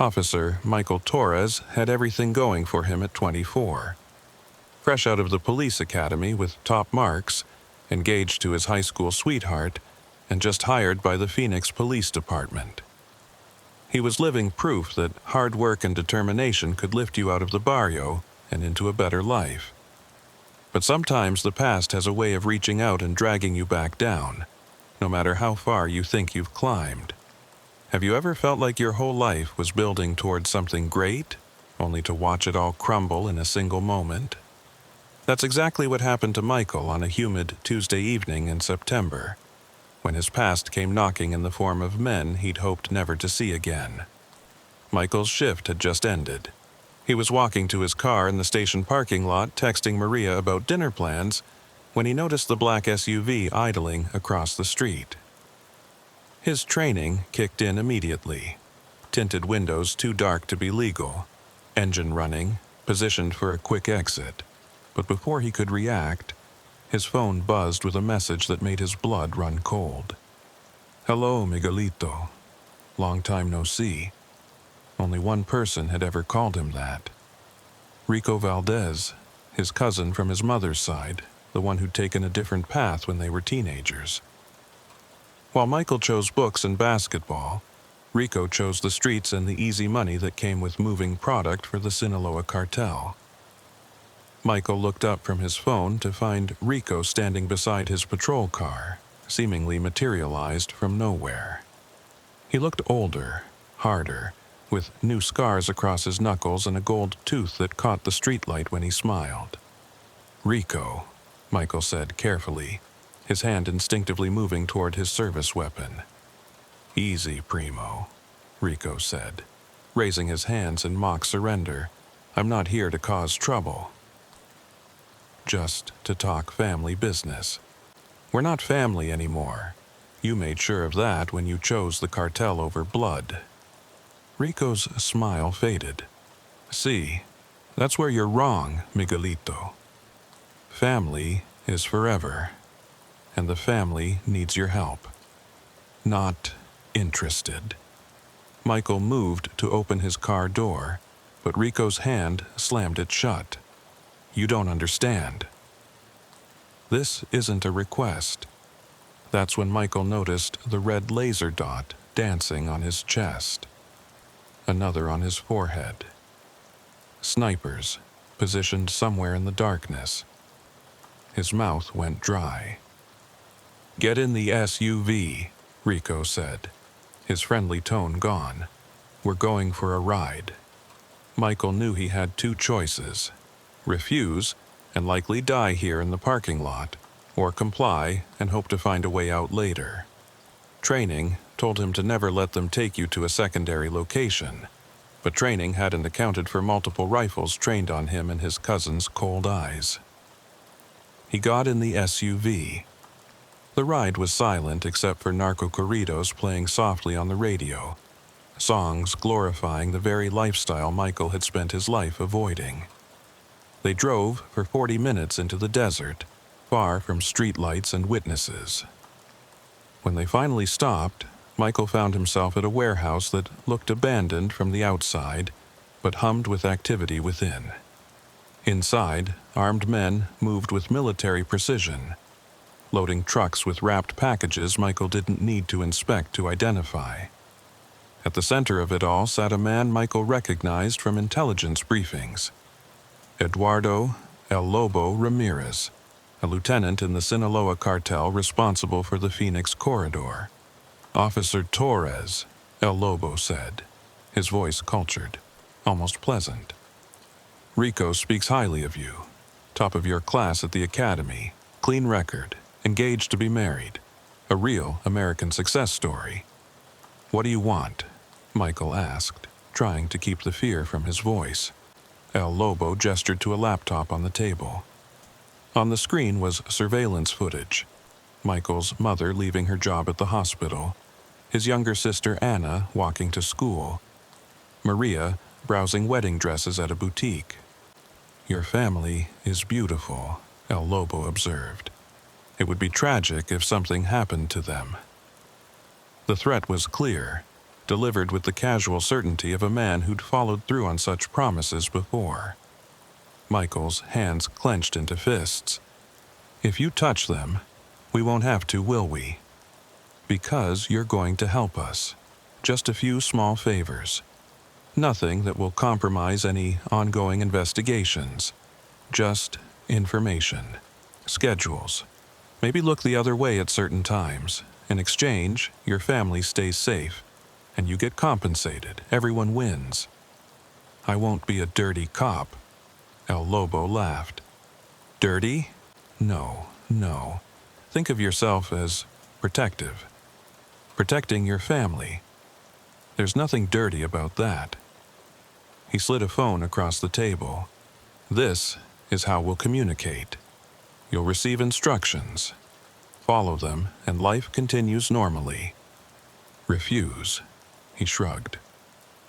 Officer Michael Torres had everything going for him at 24. Fresh out of the police academy with top marks, engaged to his high school sweetheart, and just hired by the Phoenix Police Department. He was living proof that hard work and determination could lift you out of the barrio and into a better life. But sometimes the past has a way of reaching out and dragging you back down, no matter how far you think you've climbed. Have you ever felt like your whole life was building towards something great, only to watch it all crumble in a single moment? That's exactly what happened to Michael on a humid Tuesday evening in September, when his past came knocking in the form of men he'd hoped never to see again. Michael's shift had just ended. He was walking to his car in the station parking lot, texting Maria about dinner plans, when he noticed the black SUV idling across the street. His training kicked in immediately. Tinted windows too dark to be legal, engine running, positioned for a quick exit. But before he could react, his phone buzzed with a message that made his blood run cold. "Hello, Miguelito. Long time no see." Only one person had ever called him that. Rico Valdez, his cousin from his mother's side, the one who'd taken a different path when they were teenagers. While Michael chose books and basketball, Rico chose the streets and the easy money that came with moving product for the Sinaloa Cartel. Michael looked up from his phone to find Rico standing beside his patrol car, seemingly materialized from nowhere. He looked older, harder, with new scars across his knuckles and a gold tooth that caught the streetlight when he smiled. "Rico," Michael said carefully, his hand instinctively moving toward his service weapon. "Easy, Primo," Rico said, raising his hands in mock surrender. "I'm not here to cause trouble. Just to talk family business. We're not family anymore. You made sure of that when you chose the cartel over blood." Rico's smile faded. "See, that's where you're wrong, Miguelito. Family is forever, and the family needs your help. Not interested." Michael moved to open his car door, but Rico's hand slammed it shut. "You don't understand. This isn't a request." That's when Michael noticed the red laser dot dancing on his chest. Another on his forehead. Snipers, positioned somewhere in the darkness. His mouth went dry. "Get in the SUV," Rico said, his friendly tone gone. "We're going for a ride." Michael knew he had two choices: refuse and likely die here in the parking lot, or comply and hope to find a way out later. Training told him to never let them take you to a secondary location, but training hadn't accounted for multiple rifles trained on him and his cousin's cold eyes. He got in the SUV. The ride was silent except for narco corridos playing softly on the radio, songs glorifying the very lifestyle Michael had spent his life avoiding. They drove for 40 minutes into the desert, far from streetlights and witnesses. When they finally stopped, Michael found himself at a warehouse that looked abandoned from the outside, but hummed with activity within. Inside, armed men moved with military precision, loading trucks with wrapped packages Michael didn't need to inspect to identify. At the center of it all sat a man Michael recognized from intelligence briefings. Eduardo El Lobo Ramirez, a lieutenant in the Sinaloa Cartel responsible for the Phoenix corridor. "Officer Torres," El Lobo said, his voice cultured, almost pleasant. "Rico speaks highly of you. Top of your class at the academy, clean record, engaged to be married. A real American success story." "What do you want?" Michael asked, trying to keep the fear from his voice. El Lobo gestured to a laptop on the table. On the screen was surveillance footage. Michael's mother leaving her job at the hospital, his younger sister Anna walking to school, Maria browsing wedding dresses at a boutique. "Your family is beautiful," El Lobo observed. "It would be tragic if something happened to them." The threat was clear. delivered with the casual certainty of a man who'd followed through on such promises before. Michael's hands clenched into fists. "If you touch them, we won't have to, will we? Because you're going to help us. Just a few small favors. Nothing that will compromise any ongoing investigations. Just information. Schedules. Maybe look the other way at certain times. In exchange, your family stays safe, and you get compensated. Everyone wins." "I won't be a dirty cop." El Lobo laughed. "Dirty? No, no. Think of yourself as protective. Protecting your family. There's nothing dirty about that." He slid a phone across the table. "This is how we'll communicate. You'll receive instructions. Follow them, and life continues normally. Refuse." He shrugged.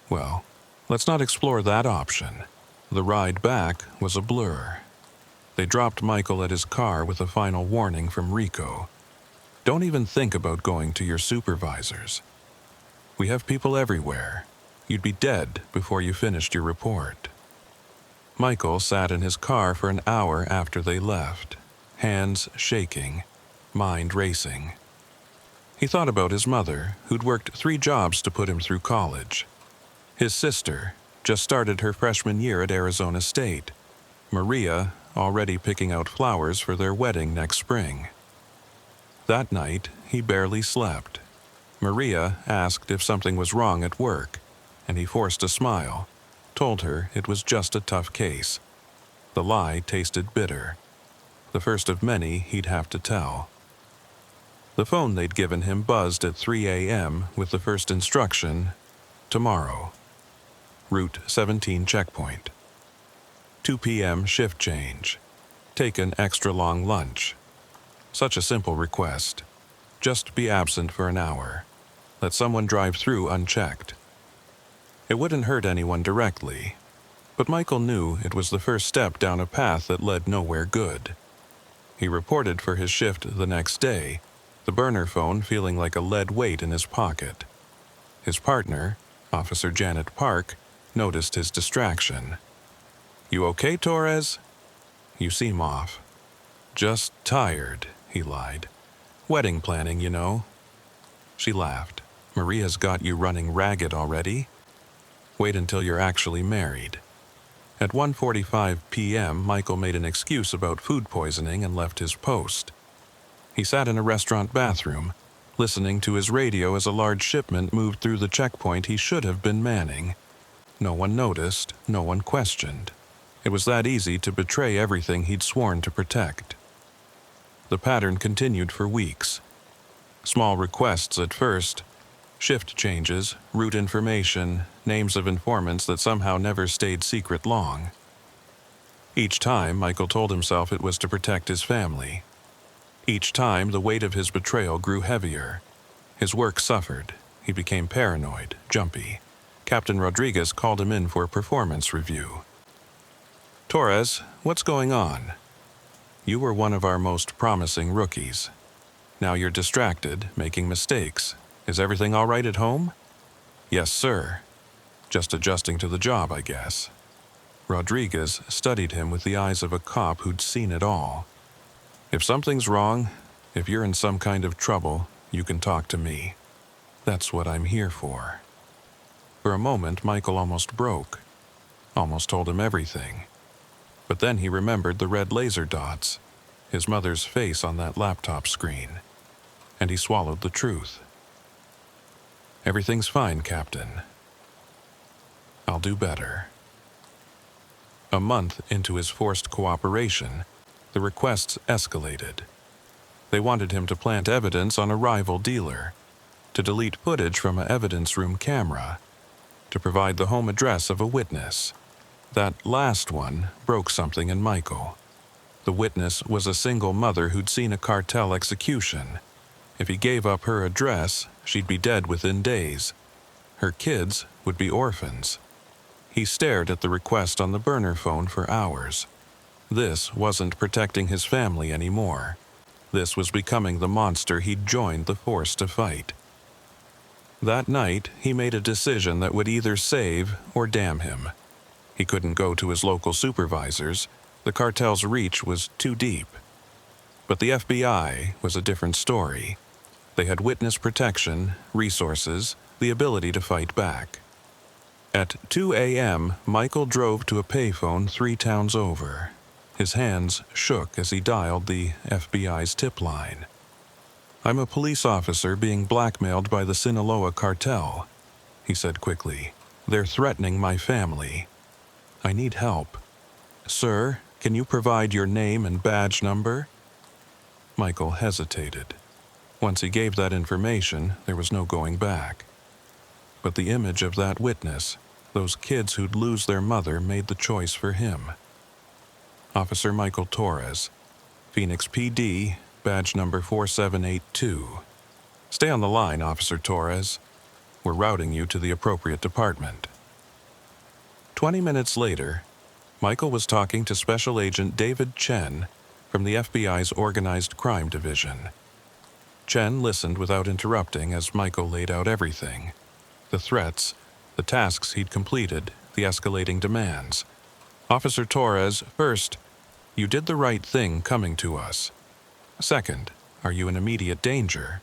"Well, let's not explore that option." The ride back was a blur. They dropped Michael at his car with a final warning from Rico. "Don't even think about going to your supervisors. We have people everywhere. You'd be dead before you finished your report." Michael sat in his car for an hour after they left, hands shaking, mind racing. He thought about his mother, who'd worked 3 jobs to put him through college. His sister just started her freshman year at Arizona State. Maria already picking out flowers for their wedding next spring. That night, he barely slept. Maria asked if something was wrong at work, and he forced a smile, told her it was just a tough case. The lie tasted bitter. The first of many he'd have to tell. The phone they'd given him buzzed at 3 a.m. with the first instruction, "Tomorrow. Route 17 checkpoint. 2 p.m. shift change. Take an extra long lunch." Such a simple request. Just be absent for an hour. Let someone drive through unchecked. It wouldn't hurt anyone directly, but Michael knew it was the first step down a path that led nowhere good. He reported for his shift the next day, the burner phone feeling like a lead weight in his pocket. His partner, Officer Janet Park, noticed his distraction. "You okay, Torres?" "You seem off." "Just tired," he lied. "Wedding planning, you know." She laughed. "Maria's got you running ragged already? Wait until you're actually married." At 1:45 p.m., Michael made an excuse about food poisoning and left his post. He sat in a restaurant bathroom, listening to his radio as a large shipment moved through the checkpoint he should have been manning. No one noticed, no one questioned. It was that easy to betray everything he'd sworn to protect. The pattern continued for weeks. Small requests at first, shift changes, route information, names of informants that somehow never stayed secret long. Each time, Michael told himself it was to protect his family. Each time, the weight of his betrayal grew heavier. His work suffered. He became paranoid, jumpy. Captain Rodriguez called him in for a performance review. "Torres, what's going on? You were one of our most promising rookies. Now you're distracted, making mistakes. Is everything all right at home?" "Yes, sir. Just adjusting to the job, I guess." Rodriguez studied him with the eyes of a cop who'd seen it all. "If something's wrong, if you're in some kind of trouble, you can talk to me. That's what I'm here for." For a moment, Michael almost broke. Almost told him everything. But then he remembered the red laser dots, his mother's face on that laptop screen, and he swallowed the truth. "Everything's fine, Captain. I'll do better." A month into his forced cooperation, the requests escalated. They wanted him to plant evidence on a rival dealer, to delete footage from an evidence room camera, to provide the home address of a witness. That last one broke something in Michael. The witness was a single mother who'd seen a cartel execution. If he gave up her address, she'd be dead within days. Her kids would be orphans. He stared at the request on the burner phone for hours. This wasn't protecting his family anymore. This was becoming the monster he'd joined the force to fight. That night, he made a decision that would either save or damn him. He couldn't go to his local supervisors. The cartel's reach was too deep. But the FBI was a different story. They had witness protection, resources, the ability to fight back. At 2 a.m., Michael drove to a payphone 3 towns over. His hands shook as he dialed the FBI's tip line. "I'm a police officer being blackmailed by the Sinaloa Cartel," he said quickly. "They're threatening my family. I need help. Sir, can you provide your name and badge number?" Michael hesitated. Once he gave that information, there was no going back. But the image of that witness, those kids who'd lose their mother, made the choice for him. Officer Michael Torres, Phoenix PD, badge number 4782. "Stay on the line, Officer Torres. We're routing you to the appropriate department." 20 minutes later, Michael was talking to Special Agent David Chen from the FBI's Organized Crime Division. Chen listened without interrupting as Michael laid out everything: the threats, the tasks he'd completed, the escalating demands. "Officer Torres, first, you did the right thing coming to us. Second, are you in immediate danger?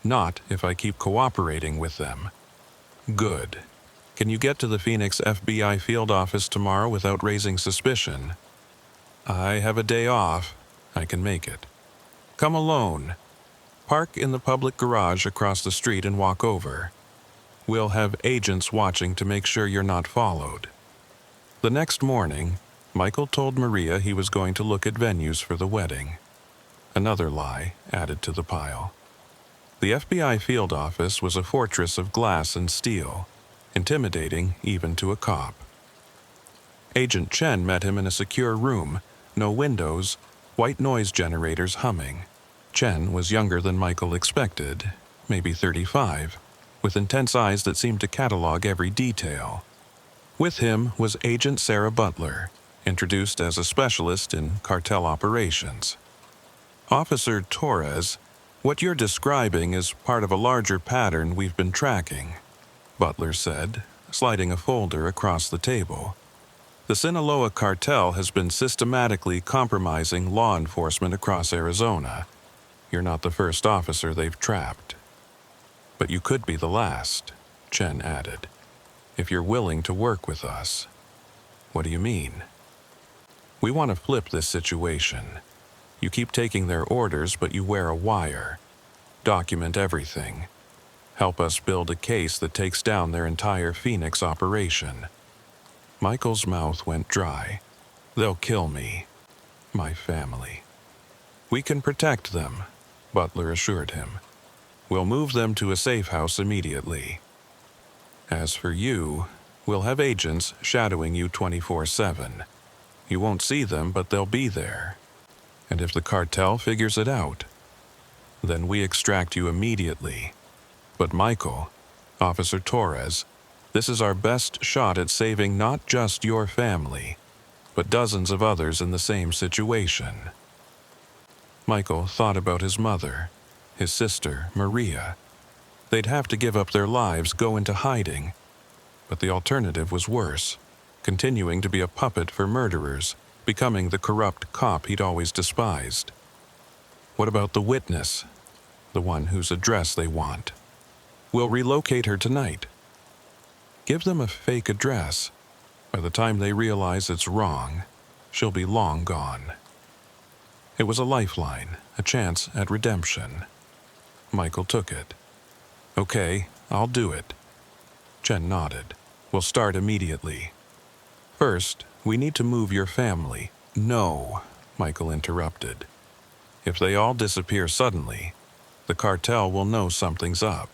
Not if I keep cooperating with them. Good. Can you get to the Phoenix FBI field office tomorrow without raising suspicion?" "I have a day off. I can make it." "Come alone. Park in the public garage across the street and walk over. We'll have agents watching to make sure you're not followed." The next morning, Michael told Maria he was going to look at venues for the wedding. Another lie added to the pile. The FBI field office was a fortress of glass and steel, intimidating even to a cop. Agent Chen met him in a secure room, no windows, white noise generators humming. Chen was younger than Michael expected, maybe 35, with intense eyes that seemed to catalog every detail. With him was Agent Sarah Butler, introduced as a specialist in cartel operations. "Officer Torres, what you're describing is part of a larger pattern we've been tracking," Butler said, sliding a folder across the table. "The Sinaloa Cartel has been systematically compromising law enforcement across Arizona. You're not the first officer they've trapped. But you could be the last," Chen added, "if you're willing to work with us." "What do you mean?" "We want to flip this situation. You keep taking their orders, but you wear a wire. Document everything. Help us build a case that takes down their entire Phoenix operation." Michael's mouth went dry. "They'll kill me. My family." "We can protect them," Butler assured him. "We'll move them to a safe house immediately. As for you, we'll have agents shadowing you 24/7. You won't see them, but they'll be there. And if the cartel figures it out, then we extract you immediately. But Michael, Officer Torres, this is our best shot at saving not just your family, but dozens of others in the same situation." Michael thought about his mother, his sister, Maria. They'd have to give up their lives, go into hiding. But the alternative was worse, continuing to be a puppet for murderers, becoming the corrupt cop he'd always despised. What about the witness, the one whose address they want? "We'll relocate her tonight." Give them a fake address. By the time they realize it's wrong, she'll be long gone. It was a lifeline, a chance at redemption. Michael took it. "Okay, I'll do it." Chen nodded. "We'll start immediately. First, we need to move your family." "No," Michael interrupted. "If they all disappear suddenly, the cartel will know something's up.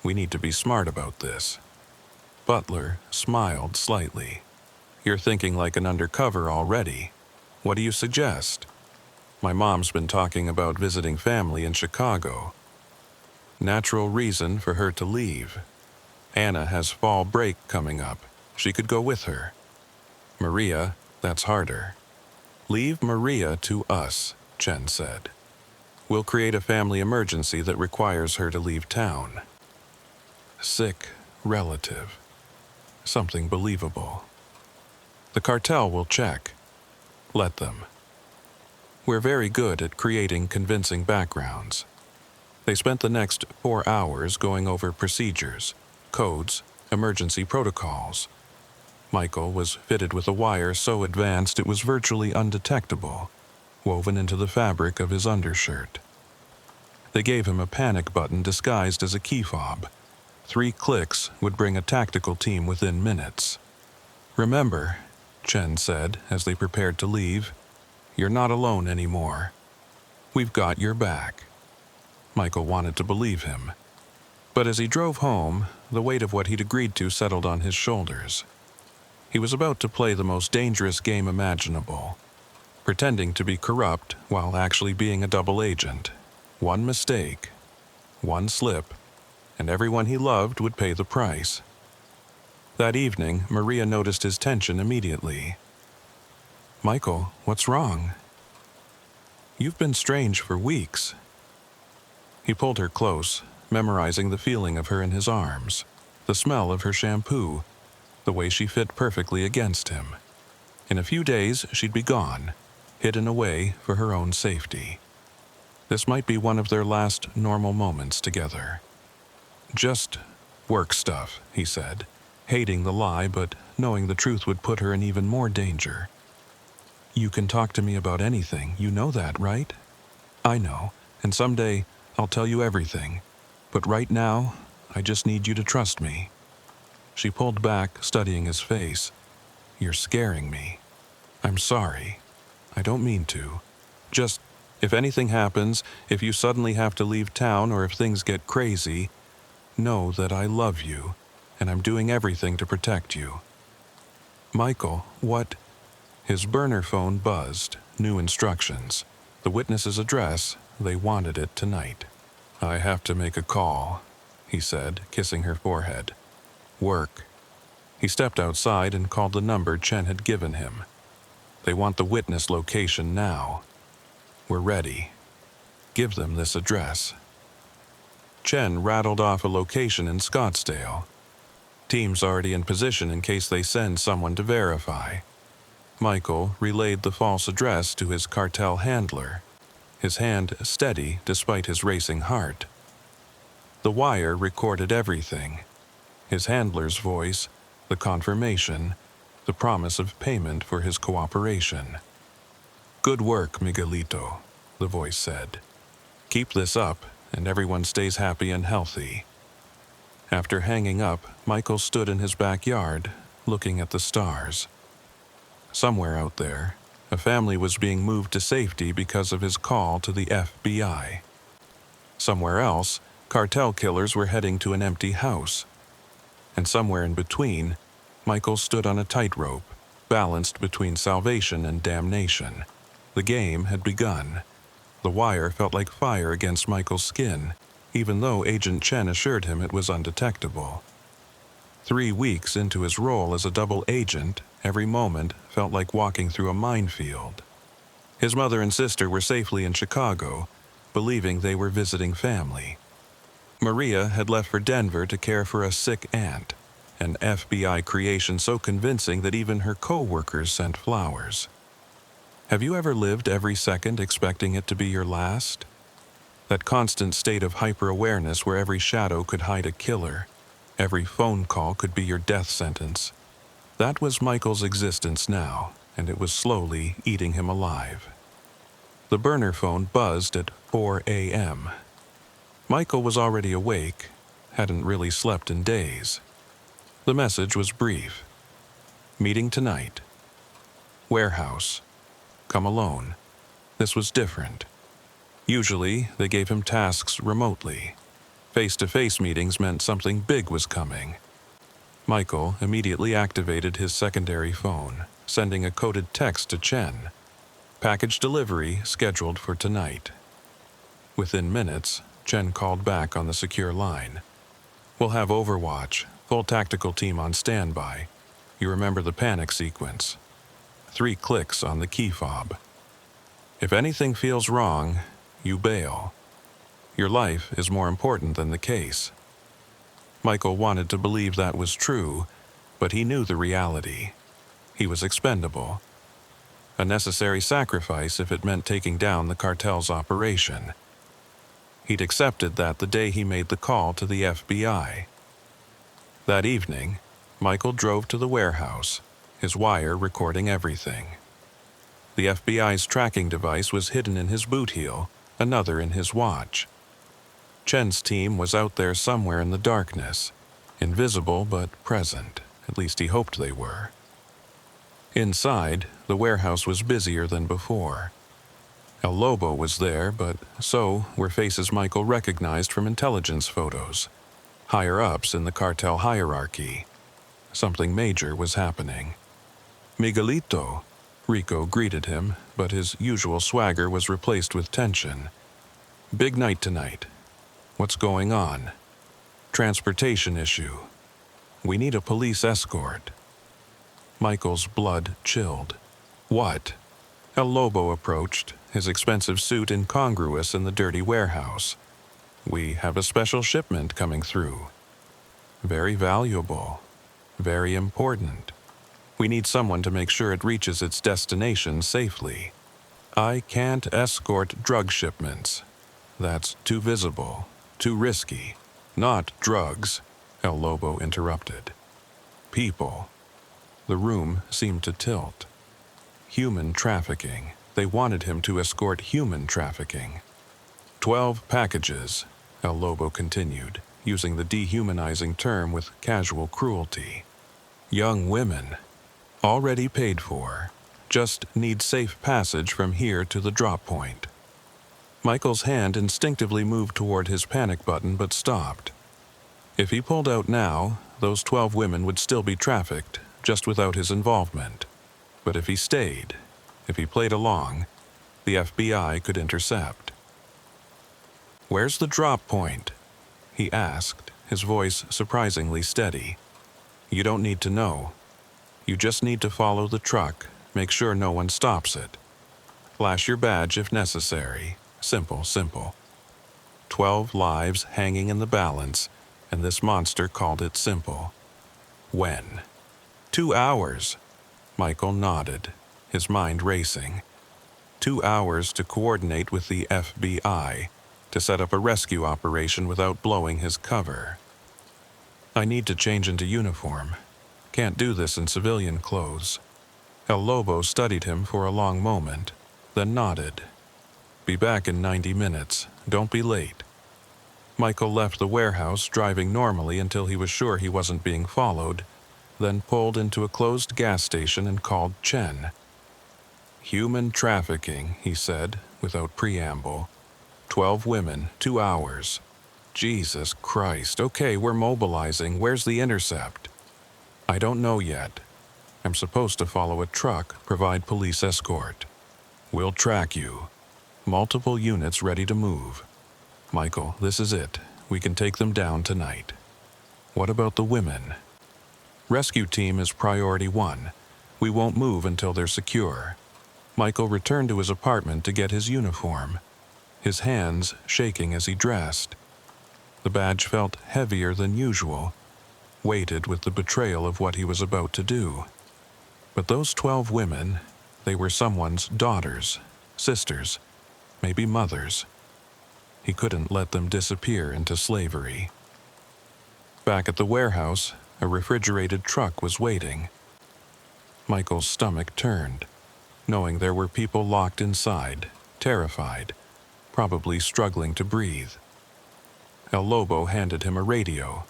We need to be smart about this." Butler smiled slightly. "You're thinking like an undercover already. What do you suggest?" "My mom's been talking about visiting family in Chicago. Natural reason for her to leave. Anna has fall break coming up. She could go with her. Maria, that's harder." "Leave Maria to us," Chen said. "We'll create a family emergency that requires her to leave town." Sick relative. Something believable. The cartel will check. Let them. We're very good at creating convincing backgrounds. They spent the next 4 hours going over procedures, codes, emergency protocols. Michael was fitted with a wire so advanced it was virtually undetectable, woven into the fabric of his undershirt. They gave him a panic button disguised as a key fob. 3 clicks would bring a tactical team within minutes. "Remember," Chen said as they prepared to leave, "you're not alone anymore. We've got your back." Michael wanted to believe him. But as he drove home, the weight of what he'd agreed to settled on his shoulders. He was about to play the most dangerous game imaginable, pretending to be corrupt while actually being a double agent. One mistake, one slip, and everyone he loved would pay the price. That evening, Maria noticed his tension immediately. "Michael, what's wrong?" "You've been strange for weeks." He pulled her close, memorizing the feeling of her in his arms, the smell of her shampoo, the way she fit perfectly against him. In a few days, she'd be gone, hidden away for her own safety. This might be one of their last normal moments together. "Just work stuff," he said, hating the lie but knowing the truth would put her in even more danger. "You can talk to me about anything, you know that, right?" "I know, and someday I'll tell you everything. But right now, I just need you to trust me." She pulled back, studying his face. "You're scaring me." "I'm sorry. I don't mean to. Just, if anything happens, if you suddenly have to leave town or if things get crazy, know that I love you, and I'm doing everything to protect you." "Michael, what?" His burner phone buzzed, new instructions. The witness's address, they wanted it tonight. "I have to make a call," he said, kissing her forehead. "Work." He stepped outside and called the number Chen had given him. "They want the witness location now. We're ready. Give them this address." Chen rattled off a location in Scottsdale. Teams already in position in case they send someone to verify. Michael relayed the false address to his cartel handler, his hand steady despite his racing heart. The wire recorded everything: his handler's voice, the confirmation, the promise of payment for his cooperation. "Good work, Miguelito," the voice said. "Keep this up, and everyone stays happy and healthy." After hanging up, Michael stood in his backyard, looking at the stars. Somewhere out there, a family was being moved to safety because of his call to the FBI. Somewhere else, cartel killers were heading to an empty house. And somewhere in between, Michael stood on a tightrope, balanced between salvation and damnation. The game had begun. The wire felt like fire against Michael's skin, even though Agent Chen assured him it was undetectable. 3 weeks into his role as a double agent, every moment felt like walking through a minefield. His mother and sister were safely in Chicago, believing they were visiting family. Maria had left for Denver to care for a sick aunt, an FBI creation so convincing that even her co-workers sent flowers. Have you ever lived every second expecting it to be your last? That constant state of hyper-awareness where every shadow could hide a killer, every phone call could be your death sentence. That was Michael's existence now, and it was slowly eating him alive. The burner phone buzzed at 4 a.m. Michael was already awake, hadn't really slept in days. The message was brief. "Meeting tonight. Warehouse. Come alone." This was different. Usually, they gave him tasks remotely. Face-to-face meetings meant something big was coming. Michael immediately activated his secondary phone, sending a coded text to Chen. "Package delivery scheduled for tonight." Within minutes, Chen called back on the secure line. "We'll have Overwatch, full tactical team on standby. You remember the panic sequence. 3 clicks on the key fob. If anything feels wrong, you bail. Your life is more important than the case." Michael wanted to believe that was true, but he knew the reality. He was expendable. A necessary sacrifice if it meant taking down the cartel's operation. He'd accepted that the day he made the call to the FBI. That evening, Michael drove to the warehouse, his wire recording everything. The FBI's tracking device was hidden in his boot heel, another in his watch. Chen's team was out there somewhere in the darkness, invisible but present, at least he hoped they were. Inside, the warehouse was busier than before. El Lobo was there, but so were faces Michael recognized from intelligence photos, higher-ups in the cartel hierarchy. Something major was happening. Miguelito, Rico greeted him, but his usual swagger was replaced with tension. Big night tonight. What's going on? Transportation issue. We need a police escort. Michael's blood chilled. What? El Lobo approached, his expensive suit incongruous in the dirty warehouse. We have a special shipment coming through. Very valuable. Very important. We need someone to make sure it reaches its destination safely. I can't escort drug shipments. That's too visible, too risky. Not drugs, El Lobo interrupted. People. The room seemed to tilt. Human trafficking. They wanted him to escort human trafficking. 12 packages, El Lobo continued, using the dehumanizing term with casual cruelty. Young women. Already paid for. Just need safe passage from here to the drop point. Michael's hand instinctively moved toward his panic button but stopped. If he pulled out now, those 12 women would still be trafficked, just without his involvement. But if he stayed, if he played along, the FBI could intercept. "Where's the drop point?" he asked, his voice surprisingly steady. "You don't need to know. You just need to follow the truck, make sure no one stops it. Flash your badge if necessary. Simple, simple. 12 lives hanging in the balance, and this monster called it simple. When? 2 hours. Michael nodded, his mind racing. 2 hours to coordinate with the FBI, to set up a rescue operation without blowing his cover. I need to change into uniform. Can't do this in civilian clothes. El Lobo studied him for a long moment, then nodded. Be back in 90 minutes. Don't be late. Michael left the warehouse, driving normally until he was sure he wasn't being followed, then pulled into a closed gas station and called Chen. Human trafficking, he said, without preamble. 12 women, 2 hours. Jesus Christ. Okay, we're mobilizing. Where's the intercept? I don't know yet. I'm supposed to follow a truck, provide police escort. We'll track you. Multiple units ready to move. Michael, this is it. We can take them down tonight. What about the women? Rescue team is priority 1. We won't move until they're secure. Michael returned to his apartment to get his uniform, his hands shaking as he dressed. The badge felt heavier than usual, weighted with the betrayal of what he was about to do. But those 12 women, they were someone's daughters, sisters, maybe mothers. He couldn't let them disappear into slavery. Back at the warehouse, a refrigerated truck was waiting. Michael's stomach turned, knowing there were people locked inside, terrified, probably struggling to breathe. El Lobo handed him a radio.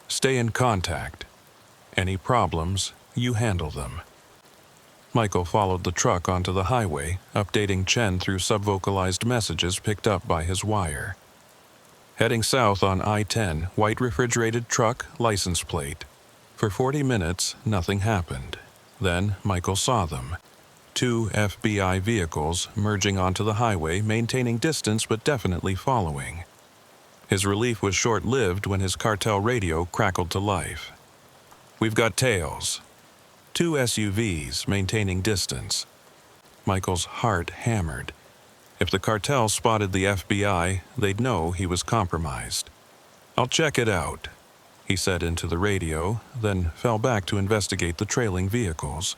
Stay in contact. Any problems, you handle them. Michael followed the truck onto the highway, updating Chen through subvocalized messages picked up by his wire. Heading south on I-10, white refrigerated truck, license plate. For 40 minutes, nothing happened. Then Michael saw them. 2 FBI vehicles merging onto the highway, maintaining distance but definitely following. His relief was short-lived when his cartel radio crackled to life. We've got tails. 2 SUVs maintaining distance. Michael's heart hammered. If the cartel spotted the FBI, they'd know he was compromised. I'll check it out. he said into the radio, then fell back to investigate the trailing vehicles.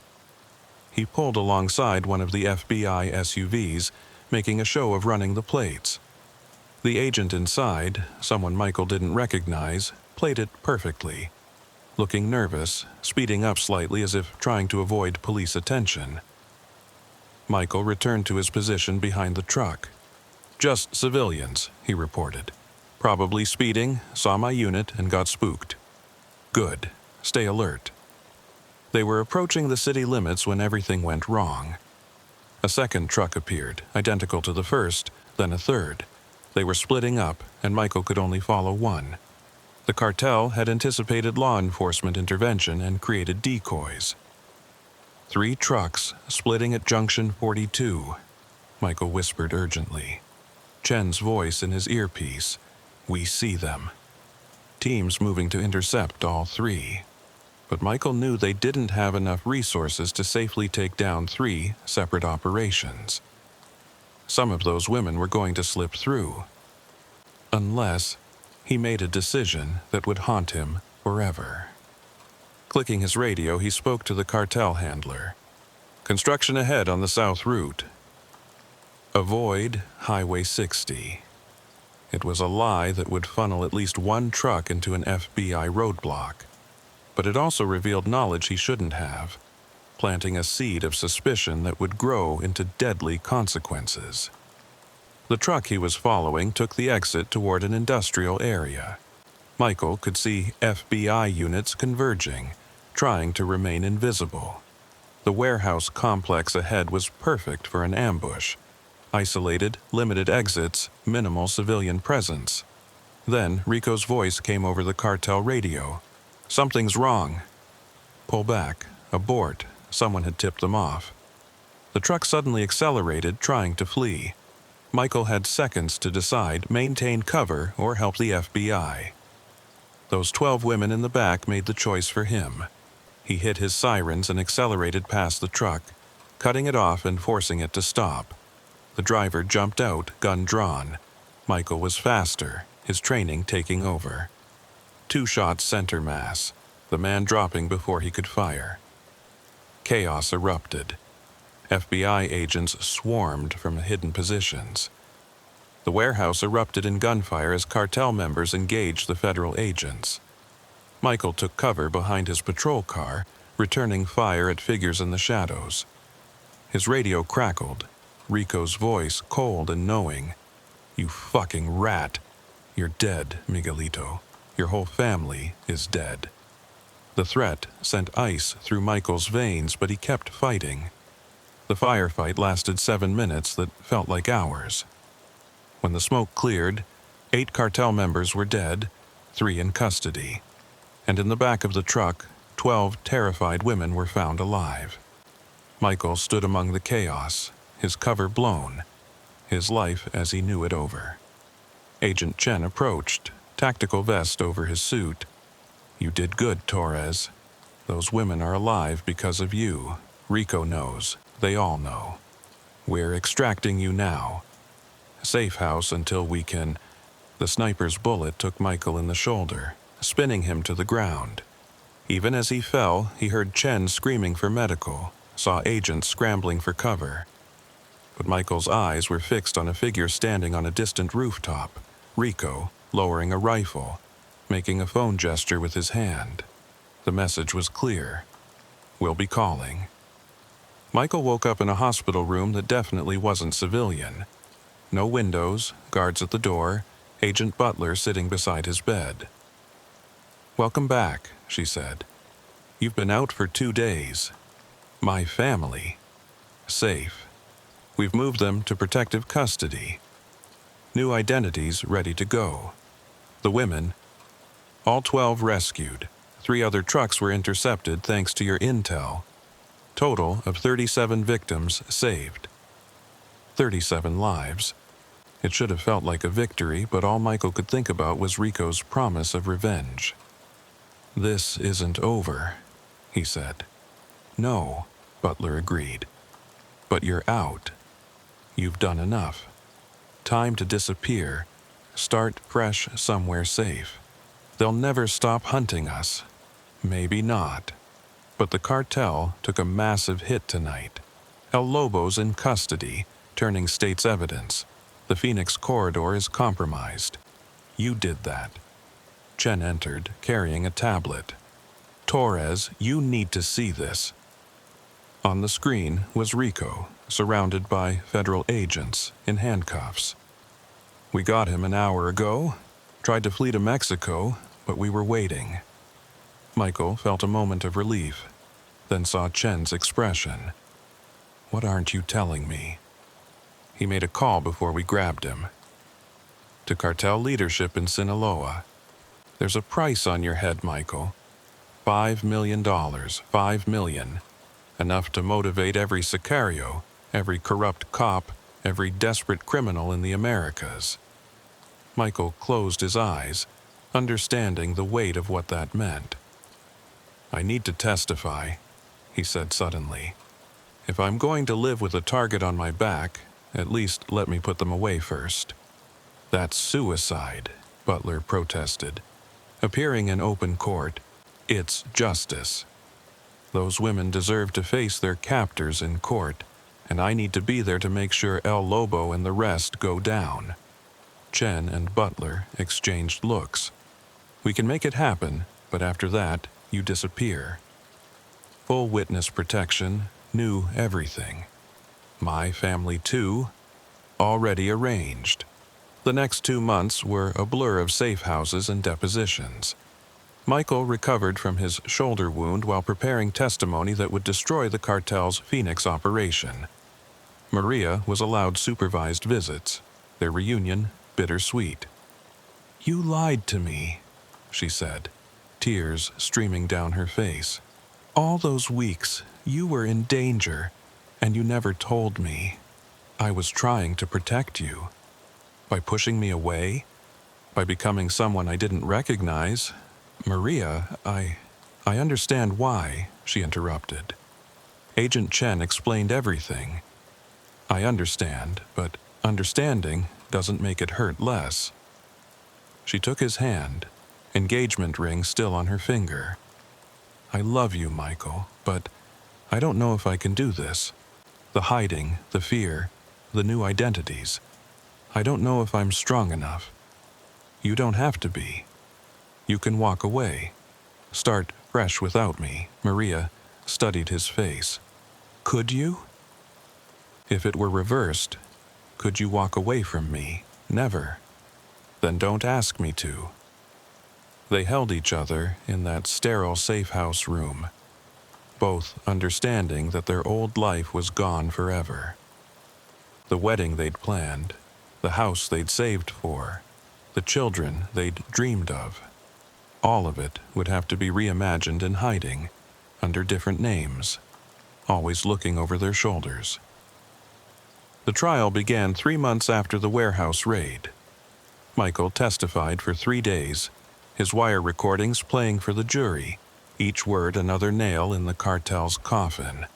He pulled alongside one of the FBI SUVs, making a show of running the plates. The agent inside, someone Michael didn't recognize, played it perfectly. Looking nervous, speeding up slightly as if trying to avoid police attention. Michael returned to his position behind the truck. "Just civilians," he reported. "Probably speeding, saw my unit, and got spooked." "Good. Stay alert." They were approaching the city limits when everything went wrong. A second truck appeared, identical to the first, then a third. They were splitting up, and Michael could only follow one. The cartel had anticipated law enforcement intervention and created decoys. 3 trucks splitting at Junction 42, Michael whispered urgently. Chen's voice in his earpiece. "We see them." Teams moving to intercept all 3. But Michael knew they didn't have enough resources to safely take down 3 separate operations. Some of those women were going to slip through. Unless he made a decision that would haunt him forever. Clicking his radio, he spoke to the cartel handler. "Construction ahead on the south route. Avoid Highway 60. It was a lie that would funnel at least one truck into an FBI roadblock. But it also revealed knowledge he shouldn't have, planting a seed of suspicion that would grow into deadly consequences. The truck he was following took the exit toward an industrial area. Michael could see FBI units converging, trying to remain invisible. The warehouse complex ahead was perfect for an ambush. Isolated, limited exits, minimal civilian presence. Then Rico's voice came over the cartel radio. "Something's wrong." "Pull back. Abort." Someone had tipped them off. The truck suddenly accelerated, trying to flee. Michael had seconds to decide, maintain cover or help the FBI. Those 12 women in the back made the choice for him. He hit his sirens and accelerated past the truck, cutting it off and forcing it to stop. The driver jumped out, gun drawn. Michael was faster, his training taking over. 2 shots center mass, the man dropping before he could fire. Chaos erupted. FBI agents swarmed from hidden positions. The warehouse erupted in gunfire as cartel members engaged the federal agents. Michael took cover behind his patrol car, returning fire at figures in the shadows. His radio crackled, Rico's voice cold and knowing. "You fucking rat. You're dead, Miguelito. Your whole family is dead." The threat sent ice through Michael's veins, but he kept fighting. The firefight lasted 7 minutes that felt like hours. When the smoke cleared, 8 cartel members were dead, 3 in custody. And in the back of the truck, 12 terrified women were found alive. Michael stood among the chaos, his cover blown, his life as he knew it over. Agent Chen approached, tactical vest over his suit. "You did good, Torres. Those women are alive because of you. Rico knows. They all know. We're extracting you now. Safe house until we can..." The sniper's bullet took Michael in the shoulder, spinning him to the ground. Even as he fell, he heard Chen screaming for medical, saw agents scrambling for cover. But Michael's eyes were fixed on a figure standing on a distant rooftop, Rico, lowering a rifle, making a phone gesture with his hand. The message was clear. "We'll be calling." Michael woke up in a hospital room that definitely wasn't civilian. No windows, guards at the door, Agent Butler sitting beside his bed. "Welcome back," she said. "You've been out for 2 days. My family. Safe. We've moved them to protective custody. New identities ready to go. The women, all 12 rescued. 3 other trucks were intercepted thanks to your intel. Total of 37 victims saved. 37 lives. It should have felt like a victory, but all Michael could think about was Rico's promise of revenge. "This isn't over," he said. "No," Butler agreed. "But you're out. You've done enough. Time to disappear. Start fresh somewhere safe." They'll never stop hunting us. Maybe not. But the cartel took a massive hit tonight. El Lobo's in custody, turning state's evidence. The Phoenix corridor is compromised. You did that. Chen entered, carrying a tablet. Torres, you need to see this. On the screen was Rico, surrounded by federal agents in handcuffs. We got him an hour ago. Tried to flee to Mexico, but we were waiting. Michael felt a moment of relief, then saw Chen's expression. What aren't you telling me? He made a call before we grabbed him. To cartel leadership in Sinaloa. There's a price on your head, Michael. $5 million, $5 million. Enough to motivate every sicario, every corrupt cop, every desperate criminal in the Americas. Michael closed his eyes, understanding the weight of what that meant. I need to testify, he said suddenly. If I'm going to live with a target on my back, at least let me put them away first. That's suicide, Butler protested. Appearing in open court, it's justice. Those women deserve to face their captors in court, and I need to be there to make sure El Lobo and the rest go down. Chen and Butler exchanged looks. We can make it happen, but after that, you disappear. Full witness protection, knew everything. My family too, already arranged. The next 2 months were a blur of safe houses and depositions. Michael recovered from his shoulder wound while preparing testimony that would destroy the cartel's Phoenix operation. Maria was allowed supervised visits, their reunion bittersweet. You lied to me, she said, tears streaming down her face. All those weeks, you were in danger, and you never told me. I was trying to protect you. By pushing me away? By becoming someone I didn't recognize? Maria, I understand why, she interrupted. Agent Chen explained everything. I understand, but understanding doesn't make it hurt less. She took his hand, engagement ring still on her finger. I love you, Michael, but I don't know if I can do this. The hiding, the fear, the new identities. I don't know if I'm strong enough. You don't have to be. You can walk away. Start fresh without me. Maria studied his face. Could you? If it were reversed, could you walk away from me? Never. Then don't ask me to. They held each other in that sterile safe house room, both understanding that their old life was gone forever. The wedding they'd planned, the house they'd saved for, the children they'd dreamed of, all of it would have to be reimagined in hiding, under different names, always looking over their shoulders. The trial began 3 months after the warehouse raid. Michael testified for 3 days, his wire recordings playing for the jury, each word another nail in the cartel's coffin.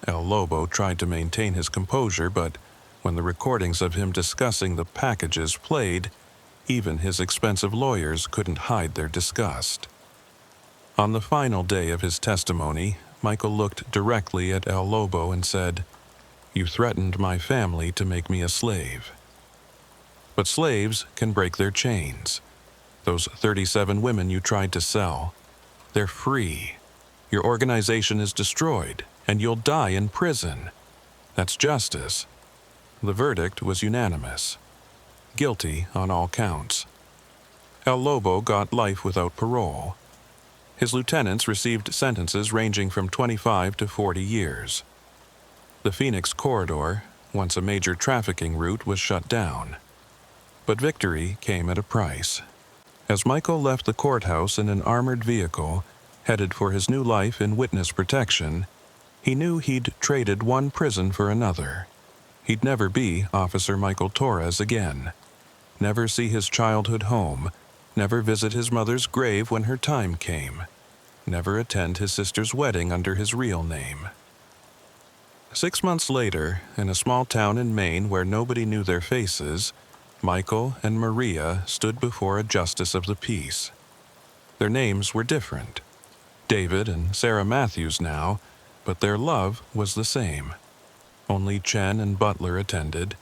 El Lobo tried to maintain his composure, but when the recordings of him discussing the packages played, even his expensive lawyers couldn't hide their disgust. On the final day of his testimony, Michael looked directly at El Lobo and said, You threatened my family to make me a slave. But slaves can break their chains. Those 37 women you tried to sell, they're free. Your organization is destroyed, and you'll die in prison. That's justice. The verdict was unanimous. Guilty on all counts. El Lobo got life without parole. His lieutenants received sentences ranging from 25 to 40 years. The Phoenix corridor, once a major trafficking route, was shut down. But victory came at a price. As Michael left the courthouse in an armored vehicle, headed for his new life in witness protection, he knew he'd traded one prison for another. He'd never be Officer Michael Torres again. Never see his childhood home, never visit his mother's grave when her time came, never attend his sister's wedding under his real name. 6 months later, in a small town in Maine where nobody knew their faces, Michael and Maria stood before a justice of the peace. Their names were different. David and Sarah Matthews now, but their love was the same. Only Chen and Butler attended,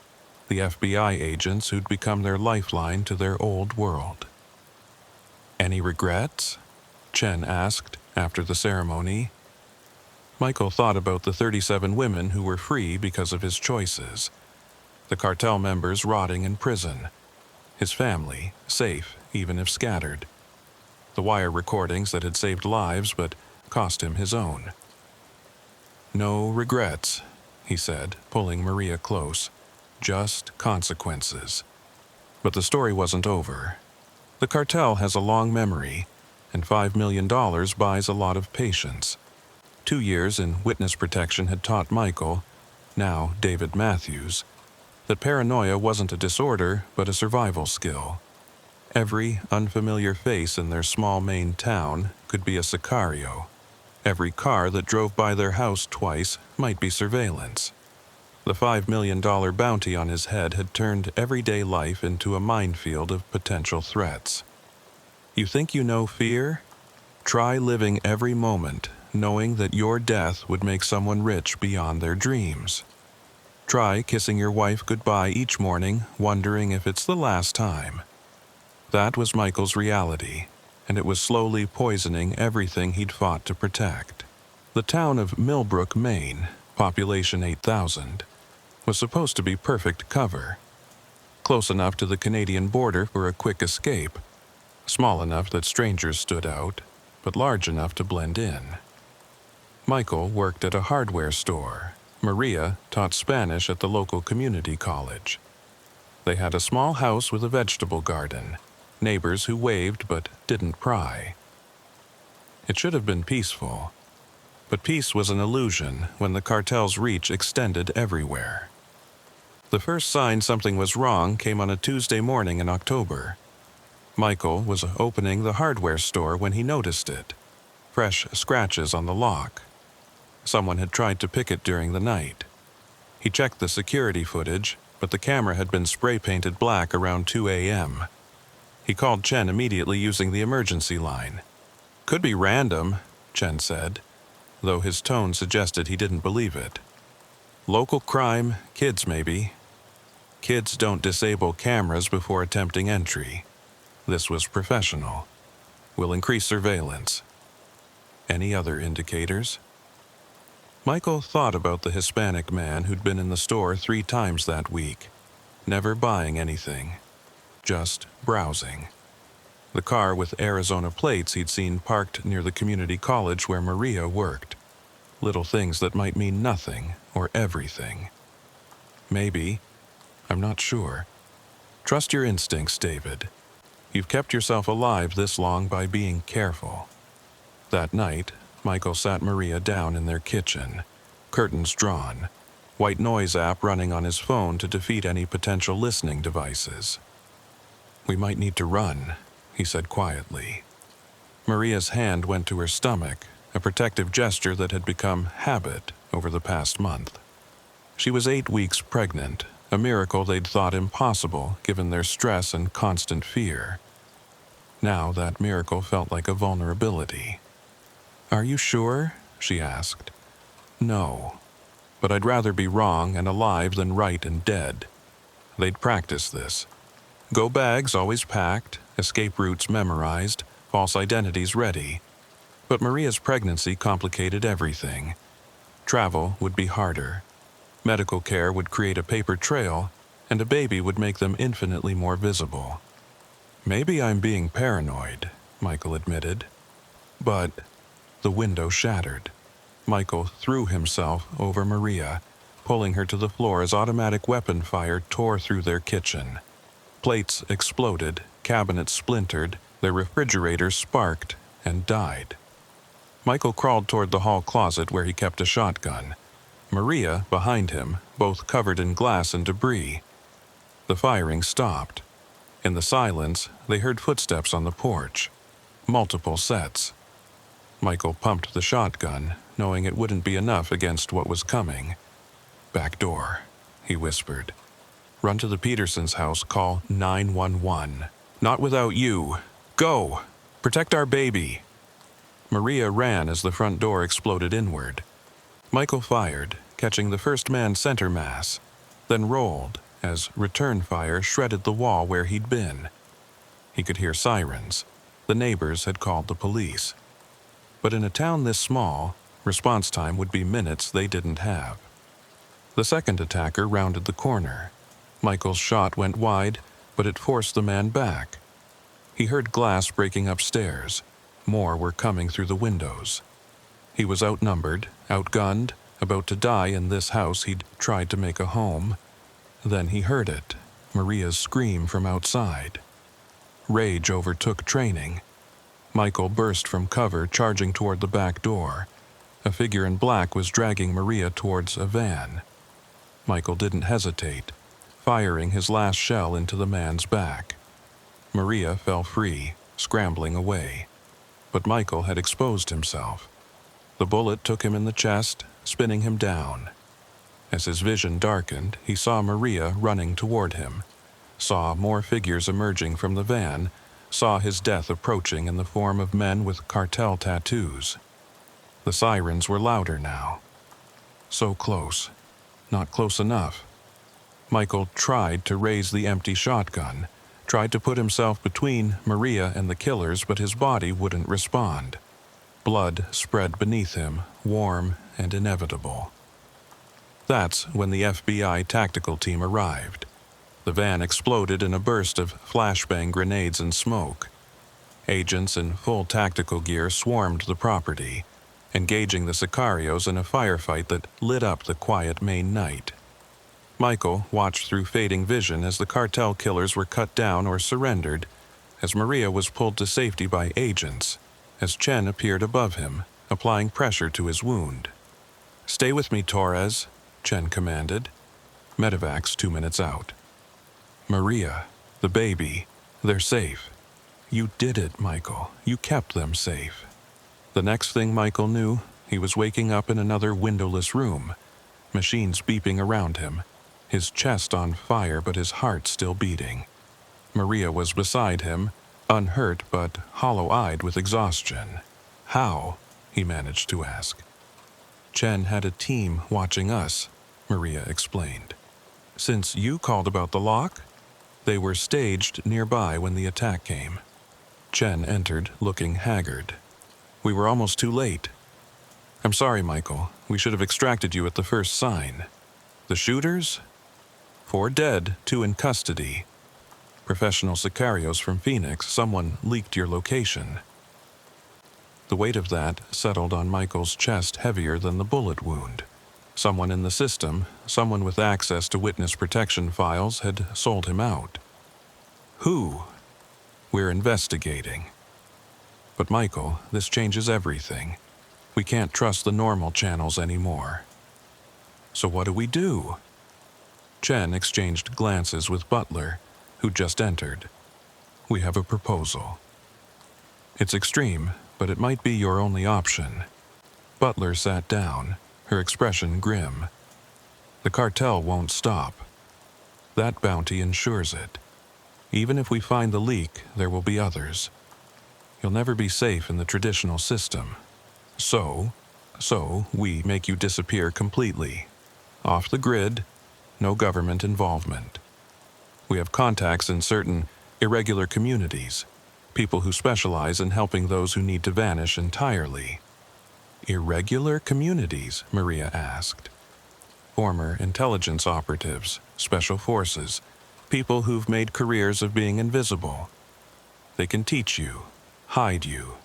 the FBI agents who'd become their lifeline to their old world. "Any regrets?" Chen asked after the ceremony. Michael thought about the 37 women who were free because of his choices, the cartel members rotting in prison, his family safe even if scattered, the wire recordings that had saved lives but cost him his own. "No regrets," he said, pulling Maria close. "Just consequences." But the story wasn't over. The cartel has a long memory, and $5 million buys a lot of patience. 2 years in witness protection had taught Michael, now David Matthews, that paranoia wasn't a disorder but a survival skill. Every unfamiliar face in their small Maine town could be a sicario. Every car that drove by their house twice might be surveillance. The $5 million bounty on his head had turned everyday life into a minefield of potential threats. You think you know fear? Try living every moment knowing that your death would make someone rich beyond their dreams. Try kissing your wife goodbye each morning, wondering if it's the last time. That was Michael's reality, and it was slowly poisoning everything he'd fought to protect. The town of Millbrook, Maine, population 8,000, was supposed to be perfect cover. Close enough to the Canadian border for a quick escape, small enough that strangers stood out, but large enough to blend in. Michael worked at a hardware store. Maria taught Spanish at the local community college. They had a small house with a vegetable garden, neighbors who waved but didn't pry. It should have been peaceful, but peace was an illusion when the cartel's reach extended everywhere. The first sign something was wrong came on a Tuesday morning in October. Michael was opening the hardware store when he noticed it. Fresh scratches on the lock. Someone had tried to pick it during the night. He checked the security footage, but the camera had been spray-painted black around 2 a.m. He called Chen immediately using the emergency line. "Could be random," Chen said, though his tone suggested he didn't believe it. "Local crime, kids maybe. Kids don't disable cameras before attempting entry. This was professional. We'll increase surveillance." "Any other indicators?" Michael thought about the Hispanic man who'd been in the store 3 times that week, never buying anything, just browsing. The car with Arizona plates he'd seen parked near the community college where Maria worked. Little things that might mean nothing or everything. Maybe. I'm not sure. Trust your instincts, David. You've kept yourself alive this long by being careful. That night, Michael sat Maria down in their kitchen, curtains drawn, white noise app running on his phone to defeat any potential listening devices. "We might need to run," he said quietly. Maria's hand went to her stomach, a protective gesture that had become habit over the past month. She was 8 weeks pregnant, a miracle they'd thought impossible given their stress and constant fear. Now that miracle felt like a vulnerability. "Are you sure?" she asked. "No, but I'd rather be wrong and alive than right and dead." They'd practiced this. Go bags always packed, escape routes memorized, false identities ready. But Maria's pregnancy complicated everything. Travel would be harder. Medical care would create a paper trail, and a baby would make them infinitely more visible. "Maybe I'm being paranoid," Michael admitted. But the window shattered. Michael threw himself over Maria, pulling her to the floor as automatic weapon fire tore through their kitchen. Plates exploded, cabinets splintered, their refrigerator sparked and died. Michael crawled toward the hall closet where he kept a shotgun. Maria, behind him, both covered in glass and debris. The firing stopped. In the silence, they heard footsteps on the porch. Multiple sets. Michael pumped the shotgun, knowing it wouldn't be enough against what was coming. "Back door," he whispered. "Run to the Petersons' house, call 911. Not without you. Go!" Protect our baby!" Maria ran as the front door exploded inward. Michael fired, catching the first man's center mass, then rolled as return fire shredded the wall where he'd been. He could hear sirens. The neighbors had called the police. But in a town this small, response time would be minutes they didn't have. The second attacker rounded the corner. Michael's shot went wide, but it forced the man back. He heard glass breaking upstairs. More were coming through the windows. He was outnumbered, outgunned, about to die in this house he'd tried to make a home. Then he heard it, Maria's scream from outside. Rage overtook training. Michael burst from cover, charging toward the back door. A figure in black was dragging Maria towards a van. Michael didn't hesitate, firing his last shell into the man's back. Maria fell free, scrambling away. But Michael had exposed himself. The bullet took him in the chest, spinning him down. As his vision darkened, he saw Maria running toward him, saw more figures emerging from the van, saw his death approaching in the form of men with cartel tattoos. The sirens were louder now. So close. Not close enough. Michael tried to raise the empty shotgun, tried to put himself between Maria and the killers, but his body wouldn't respond. Blood spread beneath him, warm and inevitable. That's when the FBI tactical team arrived. The van exploded in a burst of flashbang grenades and smoke. Agents in full tactical gear swarmed the property, engaging the sicarios in a firefight that lit up the quiet Maine night. Michael watched through fading vision as the cartel killers were cut down or surrendered, as Maria was pulled to safety by agents, as Chen appeared above him, applying pressure to his wound. "Stay with me, Torres," Chen commanded. Medevac's 2 minutes out. "Maria, the baby, they're safe. You did it, Michael. You kept them safe." The next thing Michael knew, he was waking up in another windowless room, machines beeping around him, his chest on fire but his heart still beating. Maria was beside him, unhurt but hollow-eyed with exhaustion. "How?" he managed to ask. "Chen had a team watching us," Maria explained. "Since you called about the lock, they were staged nearby when the attack came." Chen entered, looking haggard. "We were almost too late." "I'm sorry, Michael. We should have extracted you at the first sign." "The shooters?" "4 dead, 2 in custody. Professional sicarios from Phoenix. Someone leaked your location." The weight of that settled on Michael's chest heavier than the bullet wound. Someone in the system, someone with access to witness protection files, had sold him out. "Who?" "We're investigating." "But Michael, this changes everything. We can't trust the normal channels anymore." "So what do we do?" Chen exchanged glances with Butler, who just entered. "We have a proposal. It's extreme, but it might be your only option." Butler sat down, her expression grim. "The cartel won't stop. That bounty ensures it. Even if we find the leak, there will be others. You'll never be safe in the traditional system. So we make you disappear completely. Off the grid, no government involvement. We have contacts in certain irregular communities, people who specialize in helping those who need to vanish entirely." "Irregular communities?" Maria asked. "Former intelligence operatives, special forces, people who've made careers of being invisible. They can teach you, hide you,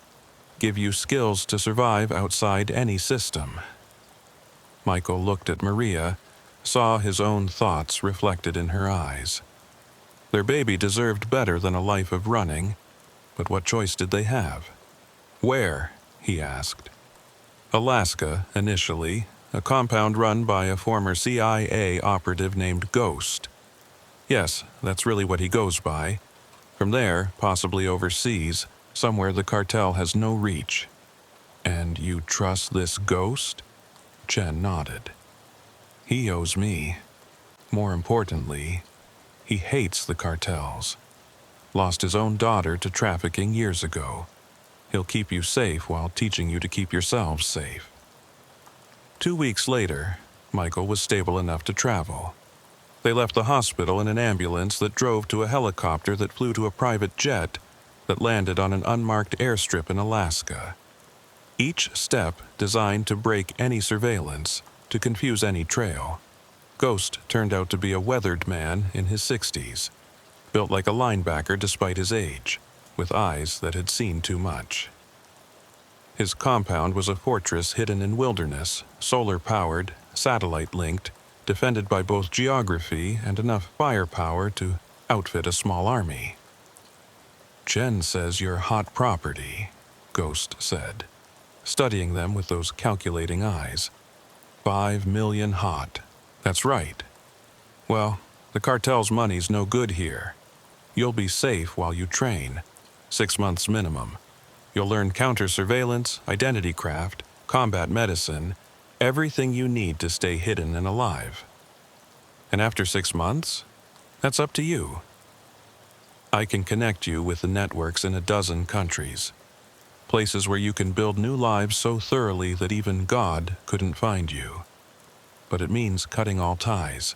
give you skills to survive outside any system." Michael looked at Maria, saw his own thoughts reflected in her eyes. Their baby deserved better than a life of running, but what choice did they have? "Where?" he asked. "Alaska, initially, a compound run by a former CIA operative named Ghost. Yes, that's really what he goes by. From there, possibly overseas, somewhere the cartel has no reach." "And you trust this Ghost?" Chen nodded. "He owes me. More importantly, he hates the cartels. Lost his own daughter to trafficking years ago. He'll keep you safe while teaching you to keep yourselves safe. 2 weeks later, Michael was stable enough to travel. They left the hospital in an ambulance that drove to a helicopter that flew to a private jet that landed on an unmarked airstrip in Alaska. Each step designed to break any surveillance, to confuse any trail. Ghost turned out to be a weathered man in his 60s, built like a linebacker despite his age, with eyes that had seen too much. His compound was a fortress hidden in wilderness, solar-powered, satellite-linked, defended by both geography and enough firepower to outfit a small army. "Jen says you're hot property," Ghost said, studying them with those calculating eyes. 5 million hot. That's right. Well, the cartel's money's no good here. You'll be safe while you train. 6 months minimum. You'll learn counter-surveillance, identity craft, combat medicine, everything you need to stay hidden and alive. And after 6 months, that's up to you. I can connect you with the networks in a dozen countries. Places where you can build new lives so thoroughly that even God couldn't find you. But it means cutting all ties.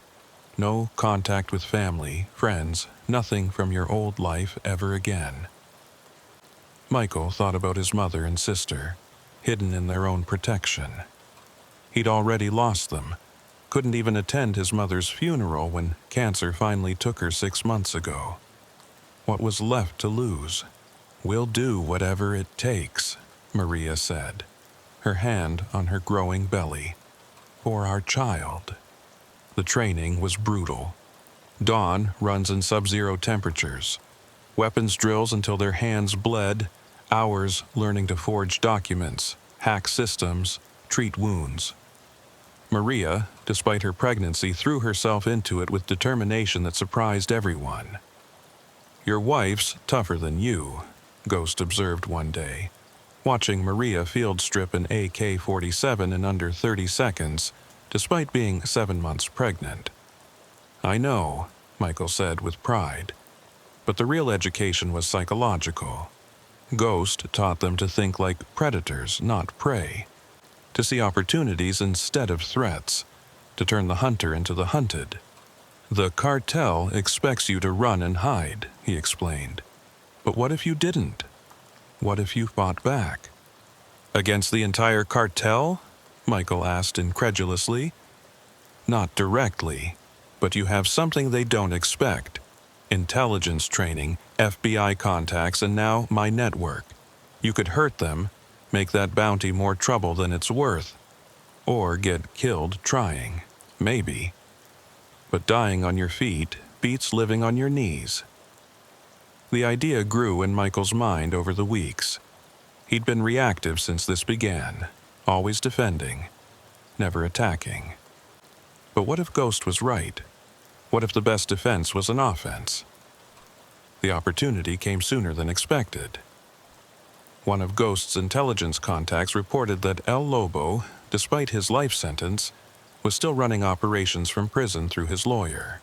No contact with family, friends, nothing from your old life ever again. Michael thought about his mother and sister, hidden in their own protection. He'd already lost them, couldn't even attend his mother's funeral when cancer finally took her 6 months ago. What was left to lose? "We'll do whatever it takes," Maria said, her hand on her growing belly. "For our child." The training was brutal. Dawn runs in sub-zero temperatures. Weapons drills until their hands bled, hours learning to forge documents, hack systems, treat wounds. Maria, despite her pregnancy, threw herself into it with determination that surprised everyone. "Your wife's tougher than you," Ghost observed one day, watching Maria field strip an AK-47 in under 30 seconds, despite being 7 months pregnant. "I know," Michael said with pride. But the real education was psychological. Ghost taught them to think like predators, not prey. To see opportunities instead of threats. To turn the hunter into the hunted. "The cartel expects you to run and hide," he explained. "But what if you didn't? What if you fought back?" "Against the entire cartel?" Michael asked incredulously. "Not directly, but you have something they don't expect. Intelligence training, FBI contacts, and now my network. You could hurt them, make that bounty more trouble than it's worth, or get killed trying, maybe. But dying on your feet beats living on your knees." The idea grew in Michael's mind over the weeks. He'd been reactive since this began, always defending, never attacking. But what if Ghost was right? What if the best defense was an offense? The opportunity came sooner than expected. One of Ghost's intelligence contacts reported that El Lobo, despite his life sentence, was still running operations from prison through his lawyer.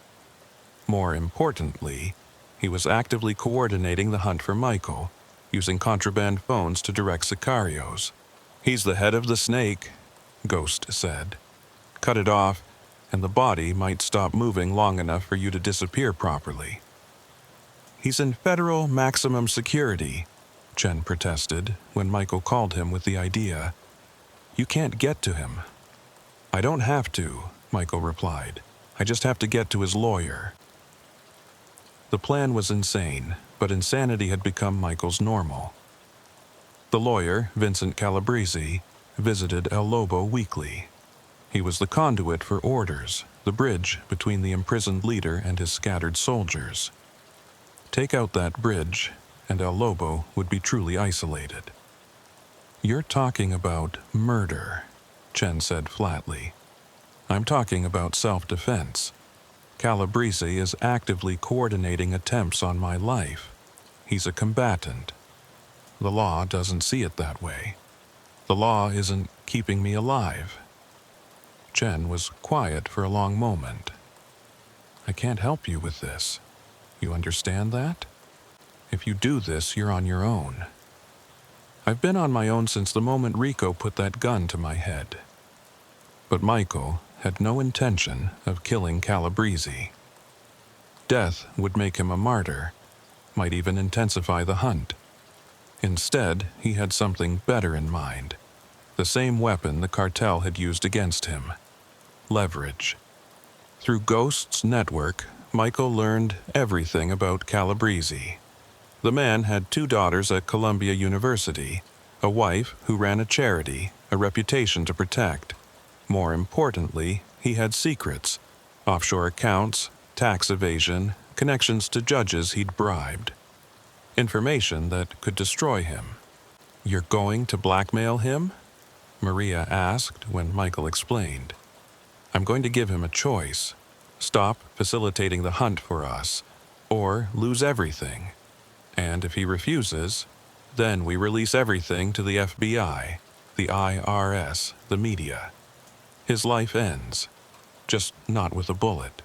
More importantly, he was actively coordinating the hunt for Michael, using contraband phones to direct sicarios. "He's the head of the snake," Ghost said. "Cut it off, and the body might stop moving long enough for you to disappear properly." "He's in federal maximum security," Chen protested when Michael called him with the idea. "You can't get to him." "I don't have to," Michael replied. "I just have to get to his lawyer." The plan was insane, but insanity had become Michael's normal. The lawyer, Vincent Calabrese, visited El Lobo weekly. He was the conduit for orders, the bridge between the imprisoned leader and his scattered soldiers. Take out that bridge, and El Lobo would be truly isolated. "You're talking about murder," Chen said flatly. "I'm talking about self-defense. Calabrese is actively coordinating attempts on my life. He's a combatant. The law doesn't see it that way. The law isn't keeping me alive." Chen was quiet for a long moment. "I can't help you with this. You understand that? If you do this, you're on your own." I've been on my own since the moment Rico put that gun to my head. But Michael had no intention of killing Calabrese. Death would make him a martyr, might even intensify the hunt. Instead, he had something better in mind. The same weapon the cartel had used against him: leverage. Through Ghost's network, Michael learned everything about Calabrese. The man had 2 daughters at Columbia University, a wife who ran a charity, a reputation to protect. More importantly, he had secrets: offshore accounts, tax evasion, connections to judges he'd bribed. Information that could destroy him. "You're going to blackmail him?" Maria asked when Michael explained. "I'm going to give him a choice: stop facilitating the hunt for us, or lose everything. And if he refuses, then we release everything to the FBI, the IRS, the media. His life ends, just not with a bullet."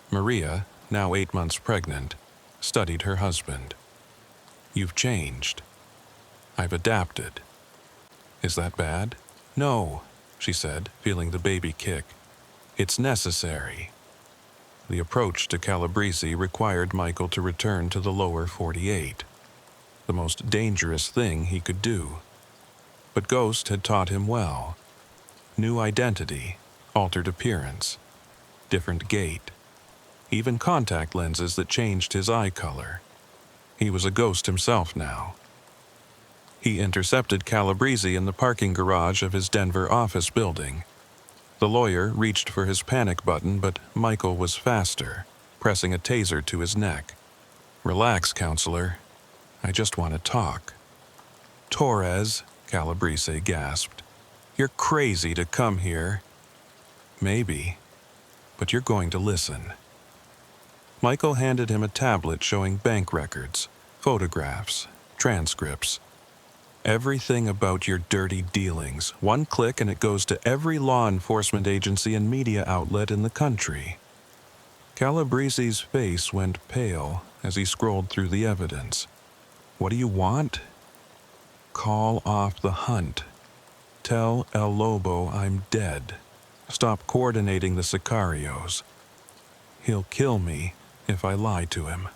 Maria, now 8 months pregnant, studied her husband. "You've changed." "I've adapted." "Is that bad?" "No," she said, feeling the baby kick. "It's necessary." The approach to Calabrese required Michael to return to the lower 48, the most dangerous thing he could do. But Ghost had taught him well. New identity, altered appearance, different gait, even contact lenses that changed his eye color. He was a ghost himself now. He intercepted Calabrese in the parking garage of his Denver office building. The lawyer reached for his panic button, but Michael was faster, pressing a taser to his neck. "Relax, counselor. I just want to talk." "Torres," Calabrese gasped. "You're crazy to come here." "Maybe, but you're going to listen." Michael handed him a tablet showing bank records, photographs, transcripts. "Everything about your dirty dealings. One click and it goes to every law enforcement agency and media outlet in the country." Calabrese's face went pale as he scrolled through the evidence. "What do you want?" "Call off the hunt. Tell El Lobo I'm dead. Stop coordinating the sicarios. He'll kill me if I lie to him."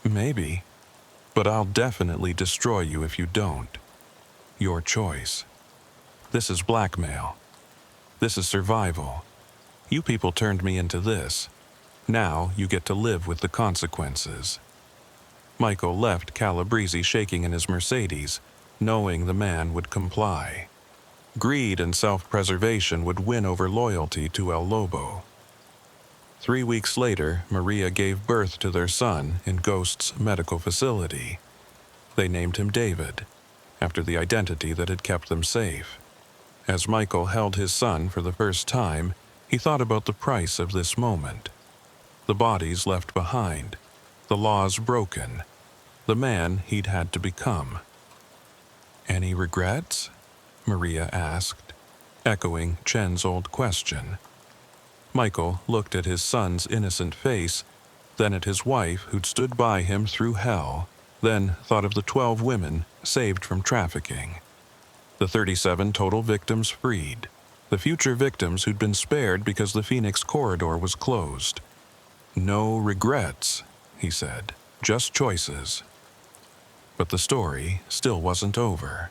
"Maybe, but I'll definitely destroy you if you don't. Your choice. This is blackmail. This is survival. You people turned me into this. Now you get to live with the consequences." Michael left Calabrese shaking in his Mercedes, knowing the man would comply. Greed and self-preservation would win over loyalty to El Lobo. 3 weeks later, Maria gave birth to their son in Ghost's medical facility. They named him David, after the identity that had kept them safe. As Michael held his son for the first time, he thought about the price of this moment. The bodies left behind, the laws broken, the man he'd had to become. "Any regrets?" Maria asked, echoing Chen's old question. Michael looked at his son's innocent face, then at his wife who'd stood by him through hell, then thought of the 12 women saved from trafficking, the 37 total victims freed, the future victims who'd been spared because the Phoenix corridor was closed. "No regrets," he said, "just choices." But the story still wasn't over.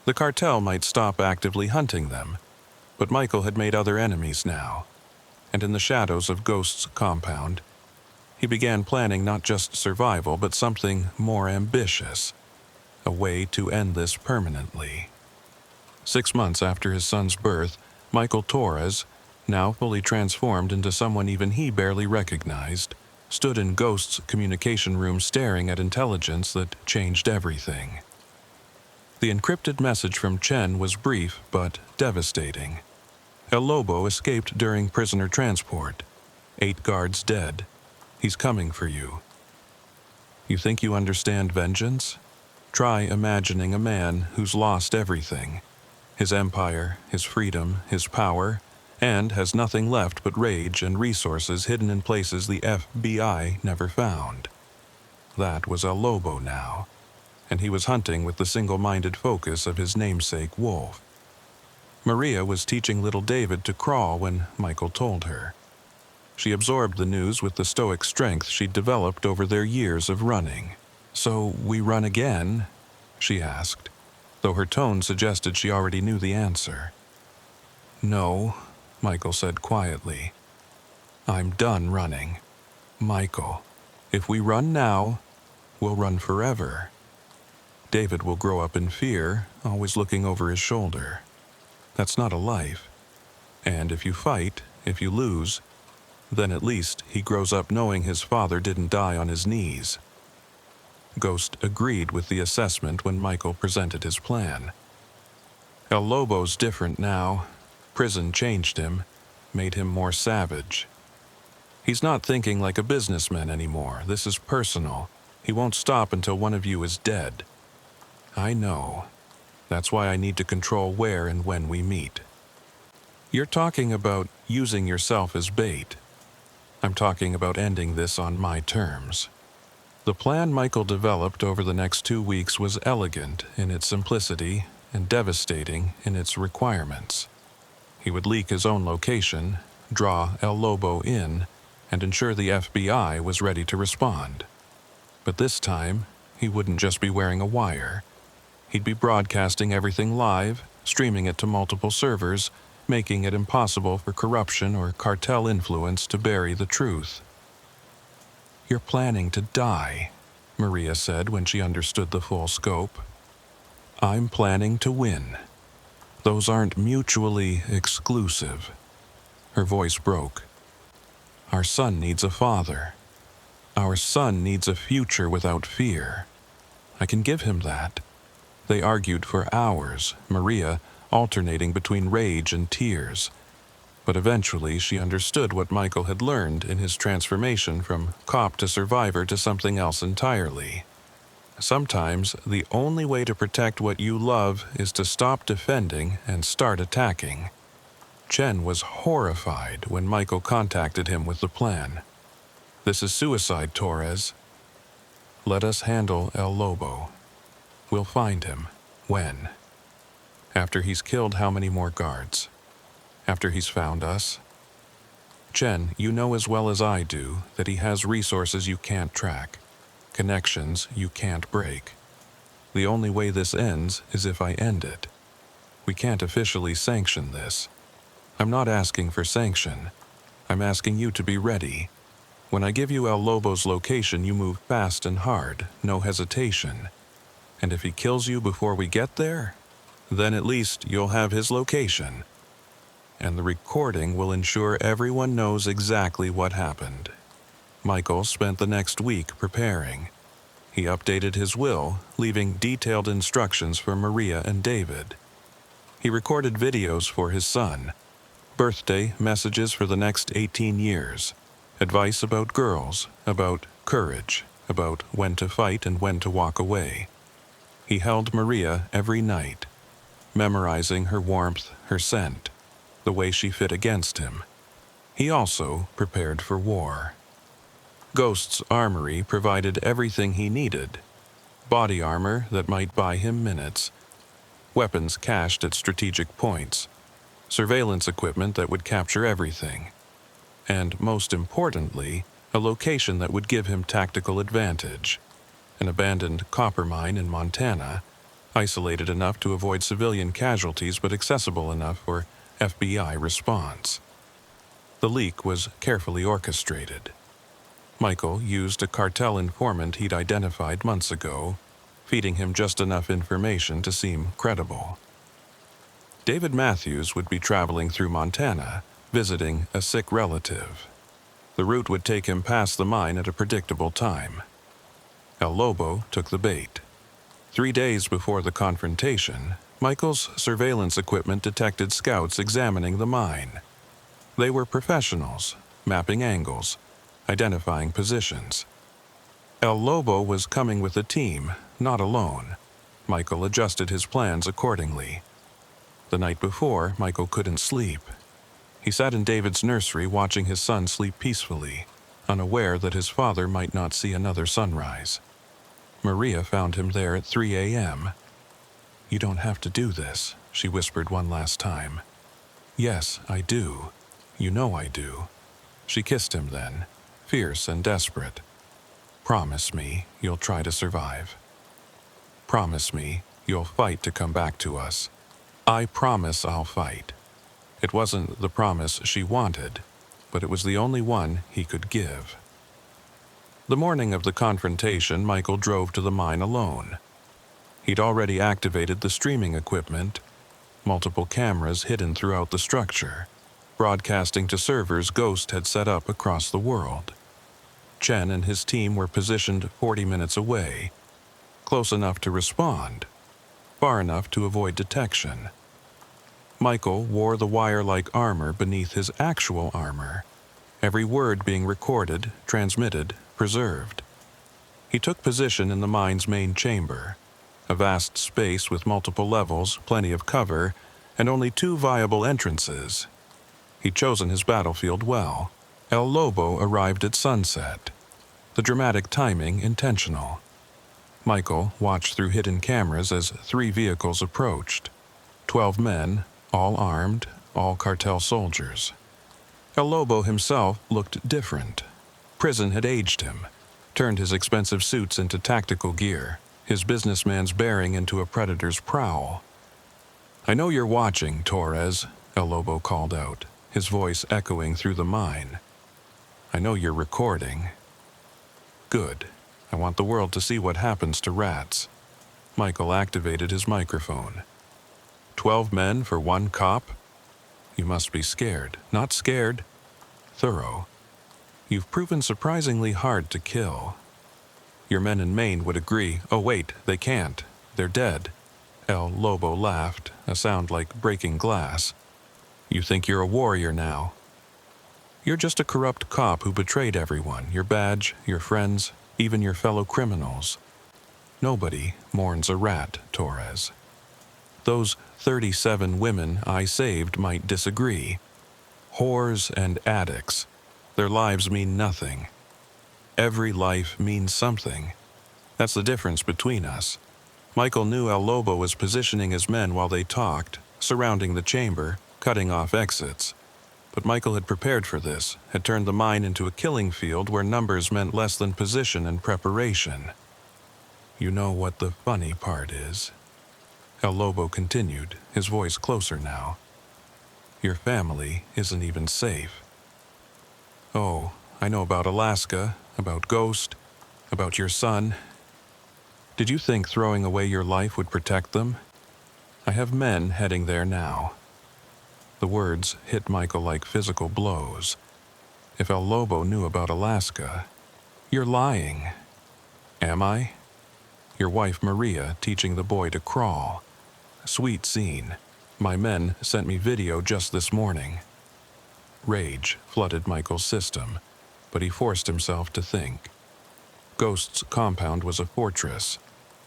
The cartel might stop actively hunting them, but Michael had made other enemies now, and in the shadows of Ghost's compound, he began planning not just survival but something more ambitious, a way to end this permanently. 6 months after his son's birth, Michael Torres, now fully transformed into someone even he barely recognized, stood in Ghost's communication room staring at intelligence that changed everything. The encrypted message from Chen was brief but devastating. El Lobo escaped during prisoner transport. 8 guards dead. He's coming for you. You think you understand vengeance? Try imagining a man who's lost everything. His empire, his freedom, his power, and has nothing left but rage and resources hidden in places the FBI never found. That was El Lobo now. and he was hunting with the single-minded focus of his namesake wolf. Maria was teaching little David to crawl when Michael told her. She absorbed the news with the stoic strength she'd developed over their years of running. "So we run again?" she asked, though her tone suggested she already knew the answer. "No," Michael said quietly. "I'm done running. Michael, if we run now, we'll run forever. David will grow up in fear, always looking over his shoulder. That's not a life. And if you fight, if you lose, then at least he grows up knowing his father didn't die on his knees." Ghost agreed with the assessment when Michael presented his plan. El Lobo's different now. Prison changed him, made him more savage. He's not thinking like a businessman anymore. This is personal. He won't stop until one of you is dead. I know. That's why I need to control where and when we meet. You're talking about using yourself as bait. I'm talking about ending this on my terms. The plan Michael developed over the next 2 weeks was elegant in its simplicity and devastating in its requirements. He would leak his own location, draw El Lobo in, and ensure the FBI was ready to respond. But this time, he wouldn't just be wearing a wire. He'd be broadcasting everything live, streaming it to multiple servers, making it impossible for corruption or cartel influence to bury the truth. "You're planning to die," Maria said when she understood the full scope. "I'm planning to win. Those aren't mutually exclusive." Her voice broke. "Our son needs a father. Our son needs a future without fear. I can give him that." They argued for hours, Maria alternating between rage and tears. But eventually she understood what Michael had learned in his transformation from cop to survivor to something else entirely. Sometimes the only way to protect what you love is to stop defending and start attacking. Chen was horrified when Michael contacted him with the plan. "This is suicide, Torres. Let us handle El Lobo. We'll find him. When? After he's killed how many more guards? After he's found us? Chen, you know as well as I do that he has resources you can't track, connections you can't break. The only way this ends is if I end it. We can't officially sanction this. I'm not asking for sanction. I'm asking you to be ready. When I give you El Lobo's location, you move fast and hard, no hesitation. And if he kills you before we get there, then at least you'll have his location. And the recording will ensure everyone knows exactly what happened." Michael spent the next week preparing. He updated his will, leaving detailed instructions for Maria and David. He recorded videos for his son, birthday messages for the next 18 years, advice about girls, about courage, about when to fight and when to walk away. He held Maria every night, memorizing her warmth, her scent, the way she fit against him. He also prepared for war. Ghost's armory provided everything he needed. Body armor that might buy him minutes, weapons cached at strategic points, surveillance equipment that would capture everything, and most importantly, a location that would give him tactical advantage. An abandoned copper mine in Montana, isolated enough to avoid civilian casualties but accessible enough for FBI response. The leak was carefully orchestrated. Michael used a cartel informant he'd identified months ago, feeding him just enough information to seem credible. David Matthews would be traveling through Montana, visiting a sick relative. The route would take him past the mine at a predictable time. El Lobo took the bait. 3 days before the confrontation, Michael's surveillance equipment detected scouts examining the mine. They were professionals, mapping angles, identifying positions. El Lobo was coming with a team, not alone. Michael adjusted his plans accordingly. The night before, Michael couldn't sleep. He sat in David's nursery watching his son sleep peacefully, unaware that his father might not see another sunrise. Maria found him there at 3 a.m. "You don't have to do this," she whispered one last time. "Yes, I do. You know I do." She kissed him then, fierce and desperate. "Promise me you'll try to survive. Promise me you'll fight to come back to us. I promise I'll fight." It wasn't the promise she wanted, but it was the only one he could give. The morning of the confrontation, Michael drove to the mine alone. He'd already activated the streaming equipment, multiple cameras hidden throughout the structure, broadcasting to servers Ghost had set up across the world. Chen and his team were positioned 40 minutes away, close enough to respond, far enough to avoid detection. Michael wore the wire-like armor beneath his actual armor, every word being recorded, transmitted, preserved. He took position in the mine's main chamber, a vast space with multiple levels, plenty of cover, and only 2 viable entrances. He'd chosen his battlefield well. El Lobo arrived at sunset, the dramatic timing intentional. Michael watched through hidden cameras as 3 vehicles approached. 12 men, all armed, all cartel soldiers. El Lobo himself looked different. Prison had aged him, turned his expensive suits into tactical gear, his businessman's bearing into a predator's prowl. "I know you're watching, Torres," El Lobo called out, his voice echoing through the mine. "I know you're recording." "Good. I want the world to see what happens to rats." Michael activated his microphone. 12 men for 1 cop? You must be scared. Not scared. Thorough. You've proven surprisingly hard to kill. Your men in Maine would agree. Oh wait, they can't. They're dead. El Lobo laughed, a sound like breaking glass. "You think you're a warrior now? You're just a corrupt cop who betrayed everyone, your badge, your friends, even your fellow criminals. Nobody mourns a rat, Torres. Those 37 women I saved might disagree. Whores and addicts. Their lives mean nothing. Every life means something. That's the difference between us." Michael knew El Lobo was positioning his men while they talked, surrounding the chamber, cutting off exits. But Michael had prepared for this, had turned the mine into a killing field where numbers meant less than position and preparation. "You know what the funny part is?" El Lobo continued, his voice closer now. "Your family isn't even safe. Oh, I know about Alaska, about Ghost, about your son. Did you think throwing away your life would protect them? I have men heading there now." The words hit Michael like physical blows. If El Lobo knew about Alaska, "You're lying." "Am I?" "Your wife Maria teaching the boy to crawl. Sweet scene. My men sent me video just this morning." Rage flooded Michael's system, but he forced himself to think. Ghost's compound was a fortress.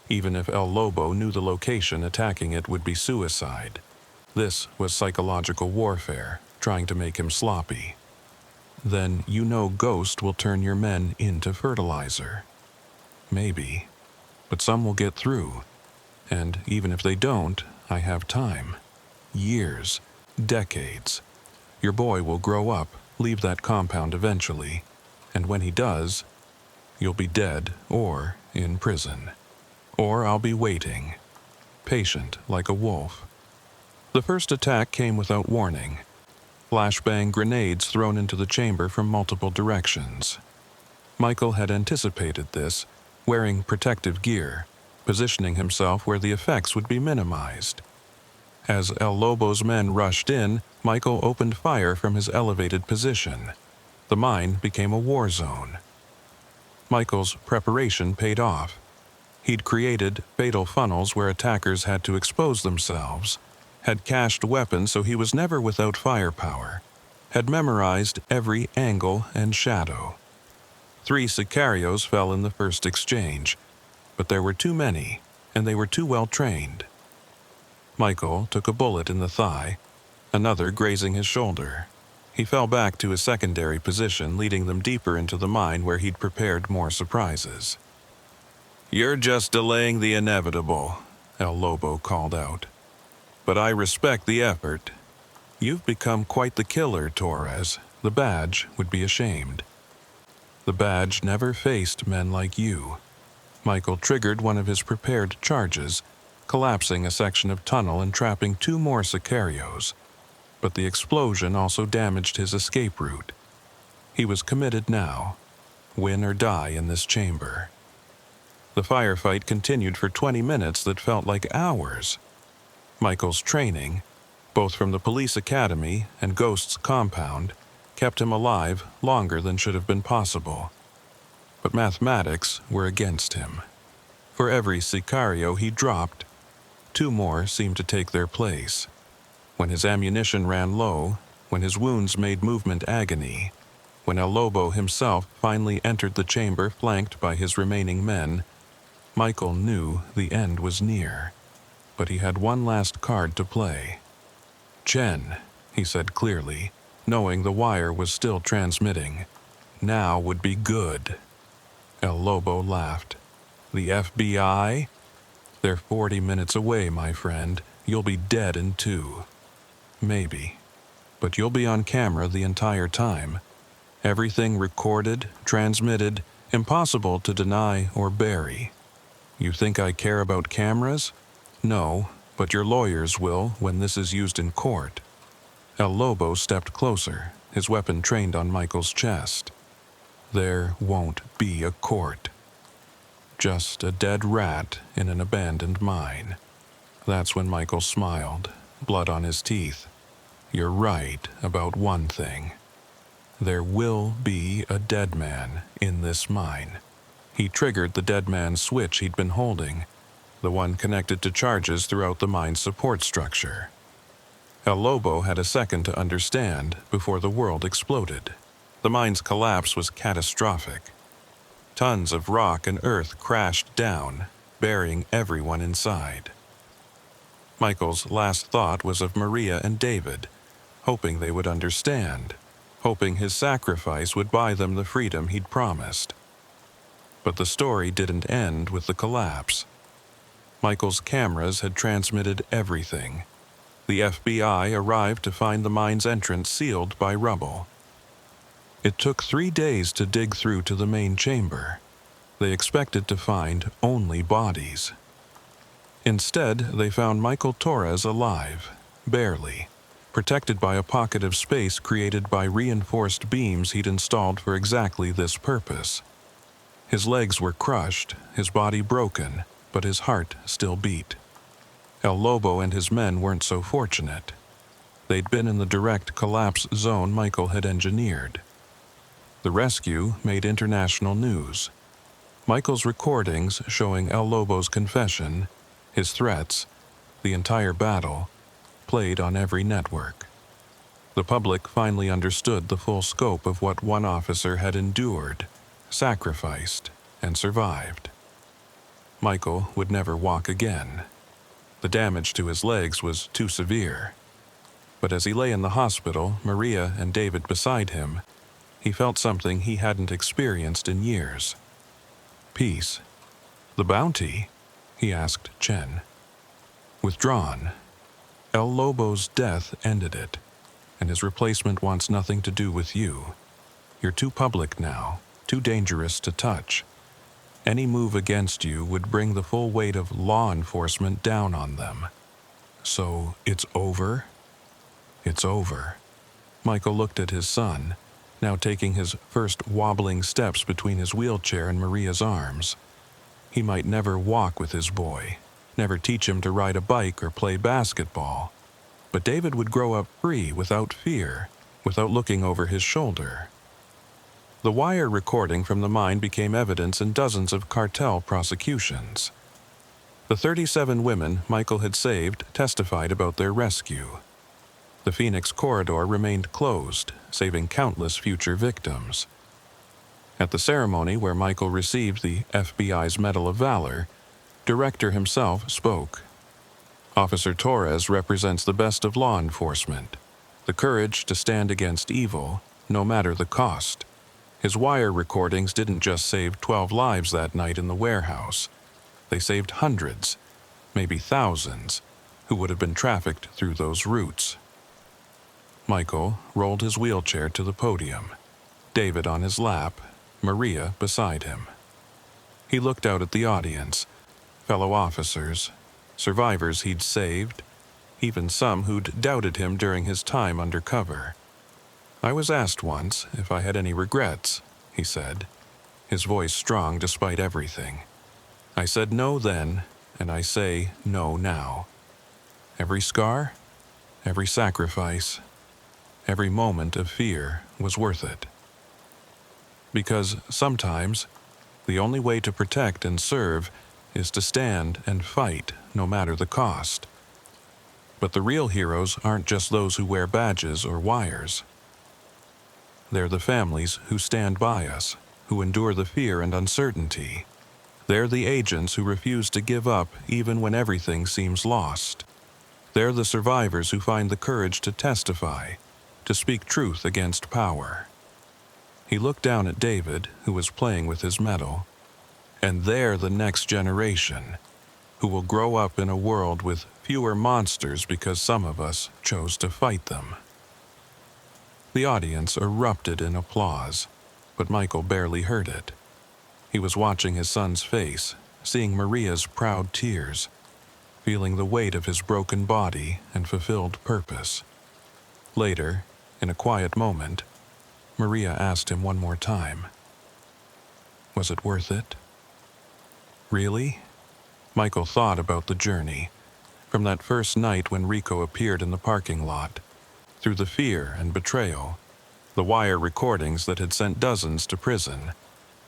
Even if El Lobo knew the location, attacking it would be suicide. This was psychological warfare, trying to make him sloppy. "Then you know Ghost will turn your men into fertilizer." "Maybe. But some will get through. And even if they don't, I have time. Years. Decades. Your boy will grow up, leave that compound eventually. And when he does, you'll be dead or in prison. Or I'll be waiting. Patient like a wolf." The first attack came without warning. Flashbang grenades thrown into the chamber from multiple directions. Michael had anticipated this, wearing protective gear, positioning himself where the effects would be minimized. As El Lobo's men rushed in, Michael opened fire from his elevated position. The mine became a war zone. Michael's preparation paid off. He'd created fatal funnels where attackers had to expose themselves, had cached weapons so he was never without firepower, had memorized every angle and shadow. 3 sicarios fell in the first exchange, but there were too many, and they were too well trained. Michael took a bullet in the thigh, another grazing his shoulder. He fell back to his secondary position, leading them deeper into the mine where he'd prepared more surprises. "You're just delaying the inevitable," El Lobo called out. "But I respect the effort. You've become quite the killer, Torres. The badge would be ashamed." The badge never faced men like you. Michael triggered one of his prepared charges, collapsing a section of tunnel and trapping 2 more sicarios. But the explosion also damaged his escape route. He was committed now. Win or die in this chamber. The firefight continued for 20 minutes that felt like hours. Michael's training, both from the police academy and Ghost's compound, kept him alive longer than should have been possible. But mathematics were against him. For every sicario he dropped, 2 more seemed to take their place. When his ammunition ran low, when his wounds made movement agony, when El Lobo himself finally entered the chamber flanked by his remaining men, Michael knew the end was near. But he had one last card to play. "Chen," he said clearly, knowing the wire was still transmitting. "Now would be good." El Lobo laughed. "The FBI? They're 40 minutes away, my friend. You'll be dead in 2. Maybe. But you'll be on camera the entire time. Everything recorded, transmitted, impossible to deny or bury. You think I care about cameras? No, but your lawyers will when this is used in court." El Lobo stepped closer, his weapon trained on Michael's chest. "There won't be a court. Just a dead rat in an abandoned mine." That's when Michael smiled, blood on his teeth. "You're right about one thing. There will be a dead man in this mine." He triggered the dead man's switch he'd been holding, the one connected to charges throughout the mine's support structure. El Lobo had a second to understand before the world exploded. The mine's collapse was catastrophic. Tons of rock and earth crashed down, burying everyone inside. Michael's last thought was of Maria and David, hoping they would understand, hoping his sacrifice would buy them the freedom he'd promised. But the story didn't end with the collapse. Michael's cameras had transmitted everything. The FBI arrived to find the mine's entrance sealed by rubble. It took 3 days to dig through to the main chamber. They expected to find only bodies. Instead, they found Michael Torres alive, barely, protected by a pocket of space created by reinforced beams he'd installed for exactly this purpose. His legs were crushed, his body broken, but his heart still beat. El Lobo and his men weren't so fortunate. They'd been in the direct collapse zone Michael had engineered. The rescue made international news. Michael's recordings showing El Lobo's confession, his threats, the entire battle, played on every network. The public finally understood the full scope of what one officer had endured, sacrificed, and survived. Michael would never walk again. The damage to his legs was too severe. But as he lay in the hospital, Maria and David beside him, he felt something he hadn't experienced in years. Peace. "The bounty?" he asked Chen. "Withdrawn. El Lobo's death ended it, and his replacement wants nothing to do with you. You're too public now, too dangerous to touch. Any move against you would bring the full weight of law enforcement down on them. So it's over?" "It's over." Michael looked at his son, now taking his first wobbling steps between his wheelchair and Maria's arms. He might never walk with his boy, never teach him to ride a bike or play basketball. But David would grow up free, without fear, without looking over his shoulder. The wire recording from the mine became evidence in dozens of cartel prosecutions. The 37 women Michael had saved testified about their rescue. The Phoenix corridor remained closed, saving countless future victims. At the ceremony where Michael received the FBI's Medal of Valor, Director himself spoke. "Officer Torres represents the best of law enforcement, the courage to stand against evil, no matter the cost. His wire recordings didn't just save 12 lives that night in the warehouse. They saved hundreds, maybe thousands, who would have been trafficked through those routes. Michael rolled his wheelchair to the podium, David on his lap, Maria beside him. He looked out at the audience, fellow officers, survivors he'd saved, even some who'd doubted him during his time undercover. "I was asked once if I had any regrets," he said, his voice strong despite everything. "I said no then, and I say no now. Every scar, every sacrifice, every moment of fear was worth it. Because sometimes, the only way to protect and serve is to stand and fight no matter the cost. But the real heroes aren't just those who wear badges or wires. They're the families who stand by us, who endure the fear and uncertainty. They're the agents who refuse to give up even when everything seems lost. They're the survivors who find the courage to testify, to speak truth against power." He looked down at David, who was playing with his medal. "And they're the next generation, who will grow up in a world with fewer monsters because some of us chose to fight them." The audience erupted in applause, but Michael barely heard it. He was watching his son's face, seeing Maria's proud tears, feeling the weight of his broken body and fulfilled purpose. Later, in a quiet moment, Maria asked him one more time, "Was it worth it?" Really? Michael thought about the journey, from that first night when Rico appeared in the parking lot, through the fear and betrayal, the wire recordings that had sent dozens to prison,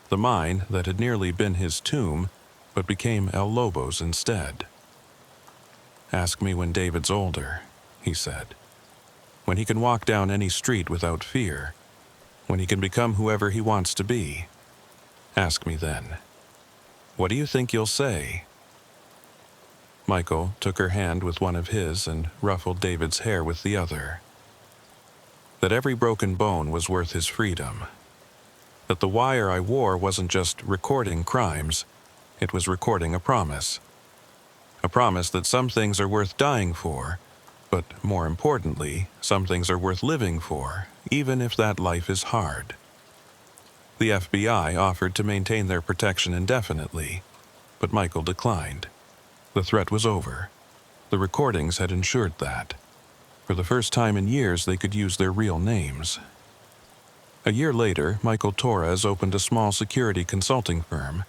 the mine that had nearly been his tomb but became El Lobo's instead. "Ask me when David's older," he said. "When he can walk down any street without fear, when he can become whoever he wants to be. Ask me then. What do you think you'll say?" Michael took her hand with one of his and ruffled David's hair with the other. That every broken bone was worth his freedom. That the wire I wore wasn't just recording crimes, it was recording a promise. A promise that some things are worth dying for, but more importantly, some things are worth living for, even if that life is hard. The FBI offered to maintain their protection indefinitely, but Michael declined. The threat was over. The recordings had ensured that. For the first time in years, they could use their real names. A year later, Michael Torres opened a small security consulting firm,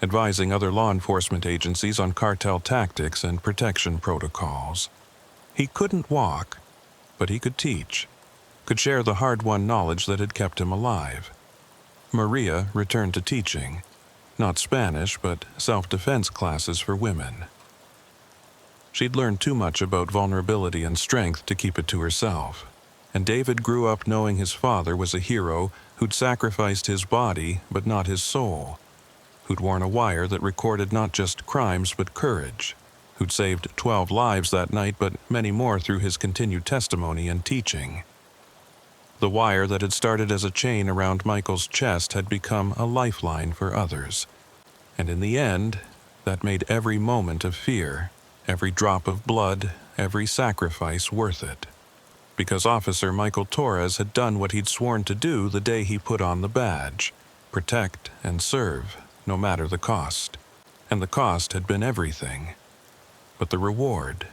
advising other law enforcement agencies on cartel tactics and protection protocols. He couldn't walk, but he could teach, could share the hard-won knowledge that had kept him alive. Maria returned to teaching, not Spanish, but self-defense classes for women. She'd learned too much about vulnerability and strength to keep it to herself, and David grew up knowing his father was a hero who'd sacrificed his body but not his soul, who'd worn a wire that recorded not just crimes but courage, who'd saved 12 lives that night but many more through his continued testimony and teaching. The wire that had started as a chain around Michael's chest had become a lifeline for others, and in the end, that made every moment of fear, every drop of blood, every sacrifice worth it. Because Officer Michael Torres had done what he'd sworn to do the day he put on the badge, protect and serve, no matter the cost. And the cost had been everything. But the reward,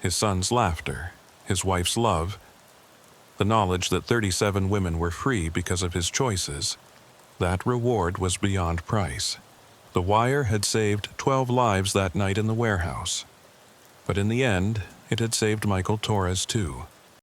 his son's laughter, his wife's love, the knowledge that 37 women were free because of his choices, that reward was beyond price. The wire had saved 12 lives that night in the warehouse. But in the end, it had saved Michael Torres too.